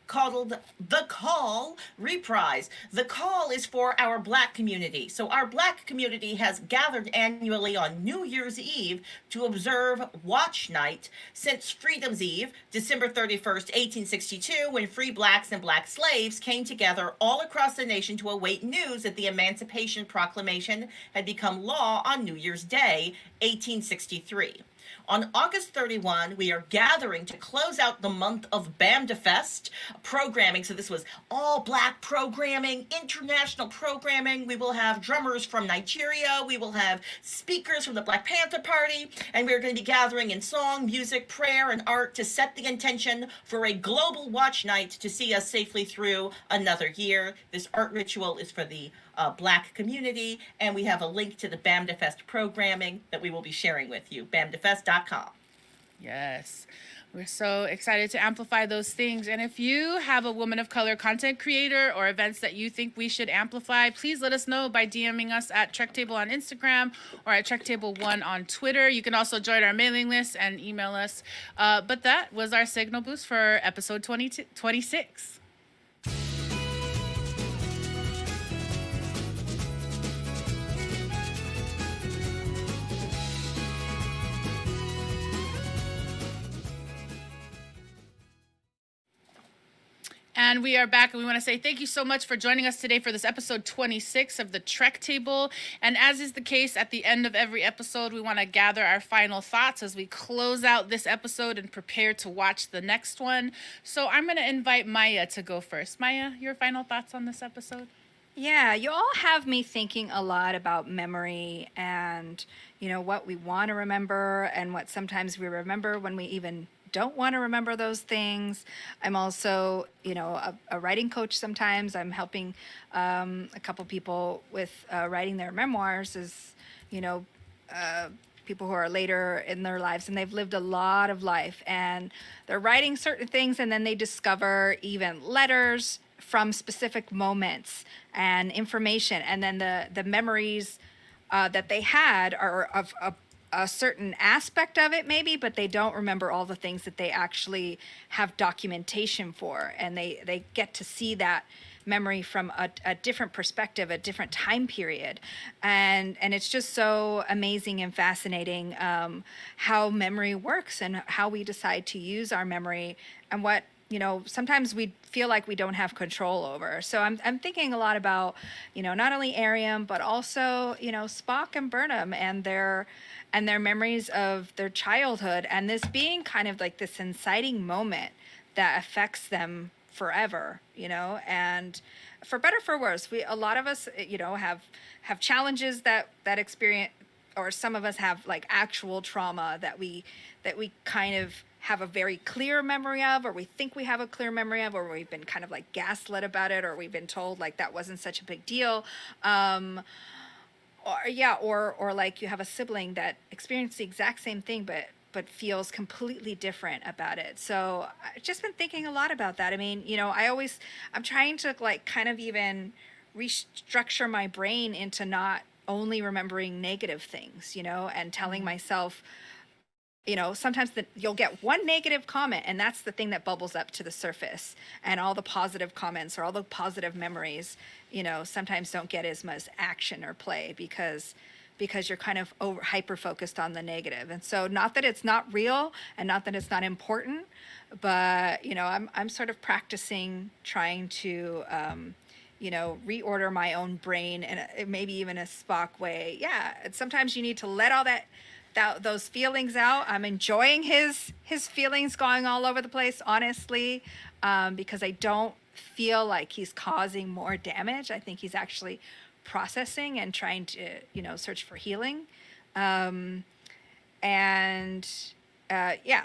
called The Call Reprise. The Call is for our Black community. So our Black community has gathered annually on New Year's Eve to observe Watch Night since Freedom's Eve, December 31st, 1862, when free Blacks and Black slaves came together all across the nation to await news that the Emancipation Proclamation had become law on New Year's Day, 1863. On August 31, we are gathering to close out the month of BAMDAFest programming. So this was all Black programming, international programming. We will have drummers from Nigeria. We will have speakers from the Black Panther Party. And we're going to be gathering in song, music, prayer, and art to set the intention for a global watch night to see us safely through another year. This art ritual is for the Black community, and we have a link to the BAMDAFest programming that we will be sharing with you, bamdafest.com. Yes. We're so excited to amplify those things. And if you have a woman of color content creator or events that you think we should amplify, please let us know by DMing us at Trek Table on Instagram or at Trek Table 1 on Twitter. You can also join our mailing list and email us. But that was our signal boost for episode 26. And we are back, and we want to say thank you so much for joining us today for this episode 26 of the Trek Table. And as is the case at the end of every episode, we want to gather our final thoughts as we close out this episode and prepare to watch the next one. So I'm going to invite Maya to go first. Maya, your final thoughts on this episode? Yeah, you all have me thinking a lot about memory and, what we want to remember and what sometimes we remember when we even don't want to remember those things. I'm also, a writing coach sometimes. I'm helping a couple people with writing their memoirs as, people who are later in their lives and they've lived a lot of life and they're writing certain things and then they discover even letters from specific moments and information, and then the memories that they had are of a certain aspect of it maybe, but they don't remember all the things that they actually have documentation for, and they get to see that memory from a different perspective, a different time period, and it's just so amazing and fascinating how memory works and how we decide to use our memory and what sometimes we feel like we don't have control over. So I'm thinking a lot about, not only Arium, but also, Spock and Burnham and their memories of their childhood, and this being kind of like this inciting moment that affects them forever, and for better, for worse, a lot of us, have challenges that experience, or some of us have like actual trauma that we kind of have a very clear memory of, or we think we have a clear memory of, or we've been kind of like gaslit about it, or we've been told like that wasn't such a big deal. Or like you have a sibling that experienced the exact same thing, but feels completely different about it. So I've just been thinking a lot about that. I mean, I'm trying to like kind of even restructure my brain into not only remembering negative things, and telling myself, sometimes you'll get one negative comment and that's the thing that bubbles up to the surface, and all the positive comments or all the positive memories, sometimes don't get as much action or play because you're kind of hyper focused on the negative. And so not that it's not real and not that it's not important, but, I'm sort of practicing trying to, reorder my own brain and maybe even a Spock way. Yeah. And sometimes you need to let all those feelings out. I'm enjoying his feelings going all over the place, honestly, because I don't feel like he's causing more damage. I think he's actually processing and trying to, search for healing.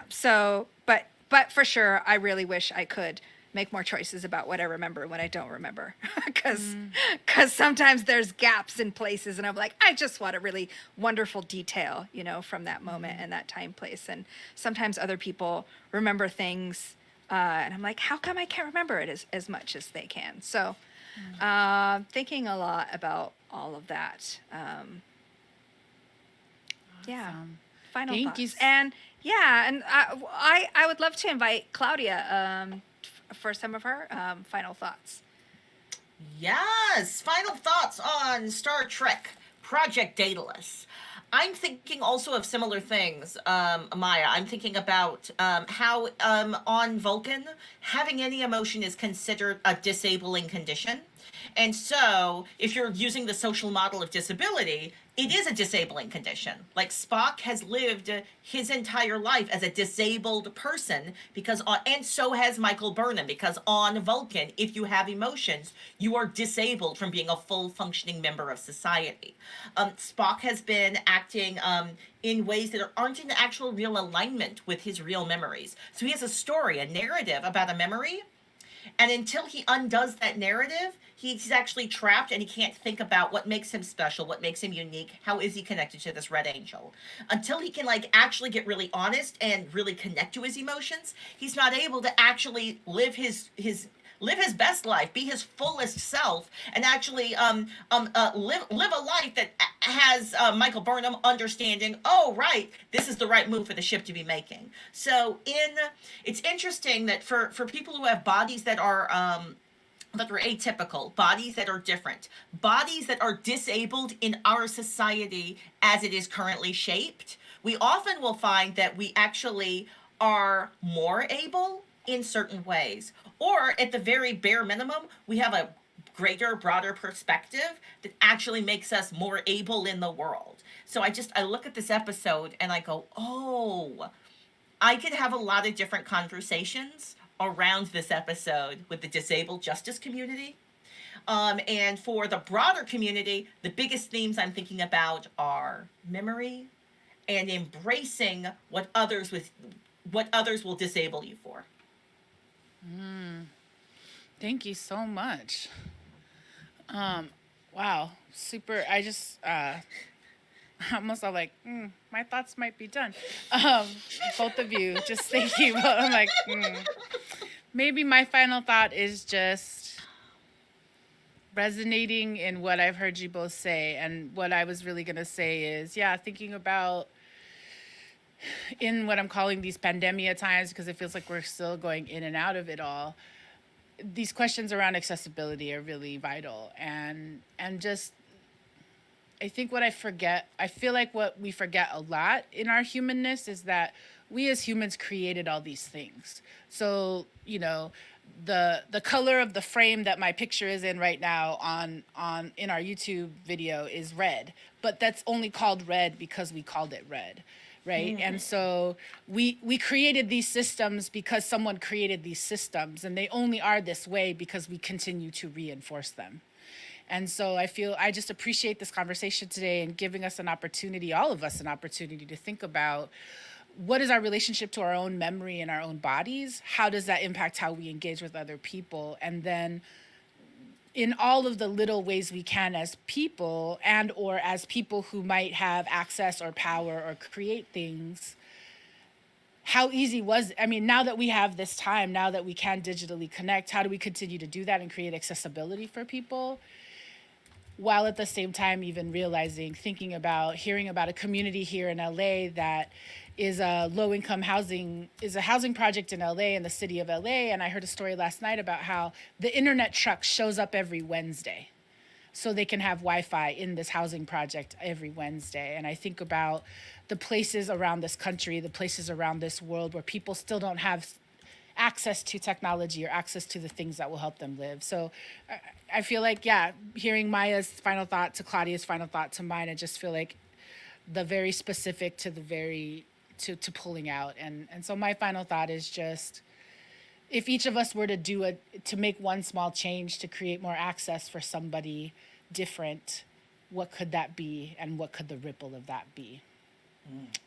So, but for sure, I really wish I could make more choices about what I remember when I don't remember, because sometimes there's gaps in places and I'm like, I just want a really wonderful detail, from that moment and that time, place. And sometimes other people remember things and I'm like, how come I can't remember it as much as they can? So thinking a lot about all of that. Yeah. Final Thank thoughts. you. And I would love to invite Claudia for some of her final thoughts. Yes, final thoughts on Star Trek Project Daedalus. I'm thinking also of similar things, Maya. I'm thinking about how on Vulcan, having any emotion is considered a disabling condition. And so if you're using the social model of disability, it is a disabling condition. Like Spock has lived his entire life as a disabled person and so has Michael Burnham, because on Vulcan, if you have emotions, you are disabled from being a full functioning member of society. Spock has been acting in ways that aren't in actual real alignment with his real memories. So he has a story, a narrative about a memory And until he undoes that narrative, he's actually trapped and he can't think about what makes him special, what makes him unique, how is he connected to this red angel. Until he can like actually get really honest and really connect to his emotions, he's not able to actually live his best life, be his fullest self, and actually live a life that has Michael Burnham understanding, oh, right, this is the right move for the ship to be making. So it's interesting that for people who have bodies that are atypical, bodies that are different, bodies that are disabled in our society as it is currently shaped, we often will find that we actually are more able in certain ways. Or at the very bare minimum, we have a greater, broader perspective that actually makes us more able in the world. So I look at this episode and I go, oh, I could have a lot of different conversations around this episode with the disabled justice community. And for the broader community, the biggest themes I'm thinking about are memory and embracing what others will disable you for. Thank you so much. Wow, super. I just almost all like, my thoughts might be done. Both of you, just thinking about, I'm like, maybe my final thought is just resonating in what I've heard you both say. And what I was really going to say is, thinking about in what I'm calling these pandemia times, because it feels like we're still going in and out of it all. These questions around accessibility are really vital. And just, I think I feel like what we forget a lot in our humanness is that we as humans created all these things. So, the color of the frame that my picture is in right now in our YouTube video is red, but that's only called red because we called it red. Right. And so we created these systems because someone created these systems, and they only are this way because we continue to reinforce them. And so I just appreciate this conversation today and giving us all of us an opportunity to think about what is our relationship to our own memory and our own bodies? How does that impact how we engage with other people? And then in all of the little ways we can as people and or as people who might have access or power or create things, how easy now that we have this time, now that we can digitally connect, how do we continue to do that and create accessibility for people? While at the same time even hearing about a community here in LA that is a low-income housing project in LA, in the city of LA. And I heard a story last night about how the internet truck shows up every Wednesday so they can have Wi-Fi in this housing project every Wednesday. And I think about the places around this country, the places around this world where people still don't have access to technology or access to the things that will help them live. So I feel like, hearing Maya's final thought to Claudia's final thought to mine, I just feel like the very specific to the very, to pulling out. And so my final thought is just, if each of us were to make one small change to create more access for somebody different, what could that be? And what could the ripple of that be?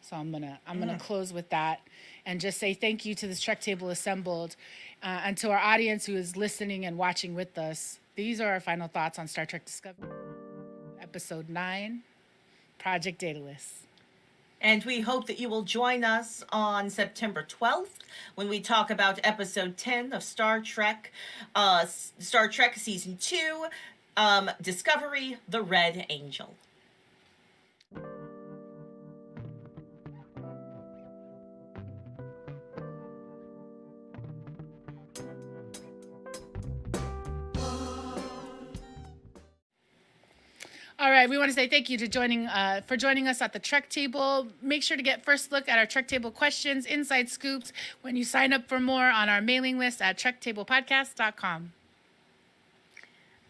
So I'm gonna close with that and just say thank you to this Trek Table Assembled, and to our audience who is listening and watching with us. These are our final thoughts on Star Trek Discovery, Episode 9, Project Daedalus. And we hope that you will join us on September 12th when we talk about Episode 10 of Star Trek Season 2, Discovery, the Red Angel. All right, we want to say thank you for joining us at the Trek Table. Make sure to get first look at our Trek Table questions, inside scoops, when you sign up for more on our mailing list at trektablepodcast.com.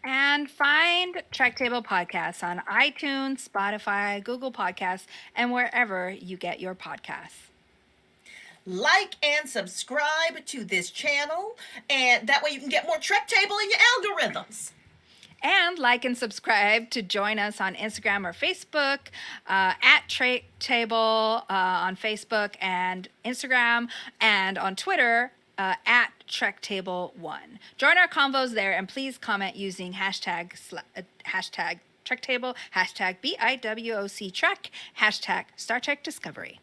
And find Trek Table Podcasts on iTunes, Spotify, Google Podcasts, and wherever you get your podcasts. Like and subscribe to this channel, and that way you can get more Trek Table in your algorithms. And like and subscribe to join us on Instagram or Facebook, at Trek Table on Facebook and Instagram, and on Twitter at Trek Table 1. Join our convos there, and please comment using hashtag Trek Table, hashtag BIWOC Trek, hashtag Star Trek Discovery.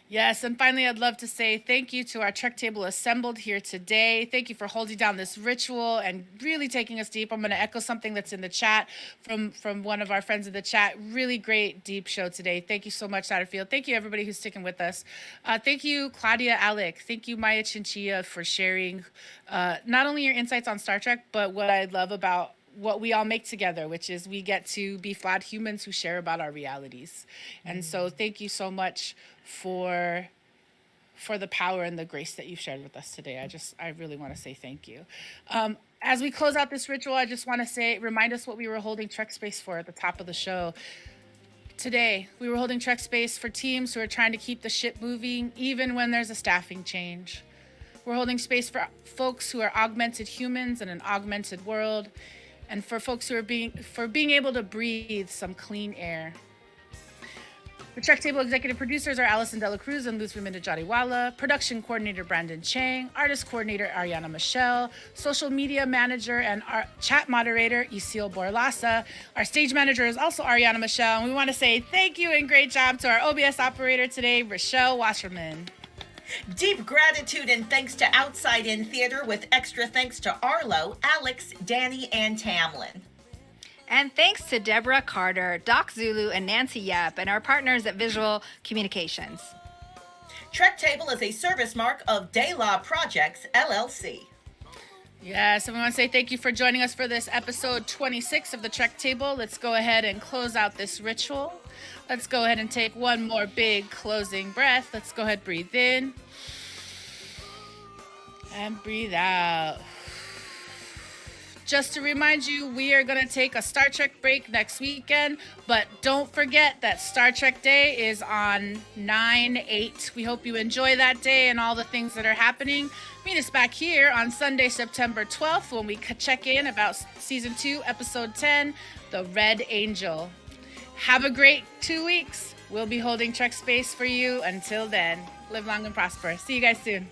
Yes, and finally, I'd love to say thank you to our Trek Table assembled here today. Thank you for holding down this ritual and really taking us deep. I'm going to echo something that's in the chat from one of our friends in the chat. Really great, deep show today. Thank you so much, Satterfield. Thank you, everybody who's sticking with us. Thank you, Claudia Alec. Thank you, Maya Chinchilla, for sharing not only your insights on Star Trek, but what I love about what we all make together, which is we get to be flawed humans who share about our realities. And so thank you so much for the power and the grace that you've shared with us today. I really want to say thank you. As we close out this ritual, I just want to remind us what we were holding Trek Space for at the top of the show. Today, we were holding Trek Space for teams who are trying to keep the ship moving, even when there's a staffing change. We're holding space for folks who are augmented humans in an augmented world, and for folks who are being able to breathe some clean air. The Trek Table executive producers are Allison Dela Cruz and Luz Minajariwala, production coordinator Brandon Chang, artist coordinator Ariana Michelle, social media manager and chat moderator Isil Borlasa. Our stage manager is also Ariana Michelle, and we want to say thank you and great job to our OBS operator today, Rochelle Wasserman. Deep gratitude and thanks to Outside In Theater, with extra thanks to Arlo, Alex, Danny, and Tamlin. And thanks to Deborah Carter, Doc Zulu, and Nancy Yap, and our partners at Visual Communications. Trek Table is a service mark of Daylaw Projects, LLC. Yes, and we want to say thank you for joining us for this episode 26 of the Trek Table. Let's go ahead and close out this ritual. Let's go ahead and take one more big closing breath. Let's go ahead, breathe in. And breathe out. Just to remind you, we are going to take a Star Trek break next weekend, but don't forget that Star Trek Day is on 9/8. We hope you enjoy that day and all the things that are happening. Meet us back here on Sunday, September 12th, when we check in about Season 2, Episode 10, The Red Angel. Have a great 2 weeks. We'll be holding Trek Space for you. Until then, live long and prosper. See you guys soon.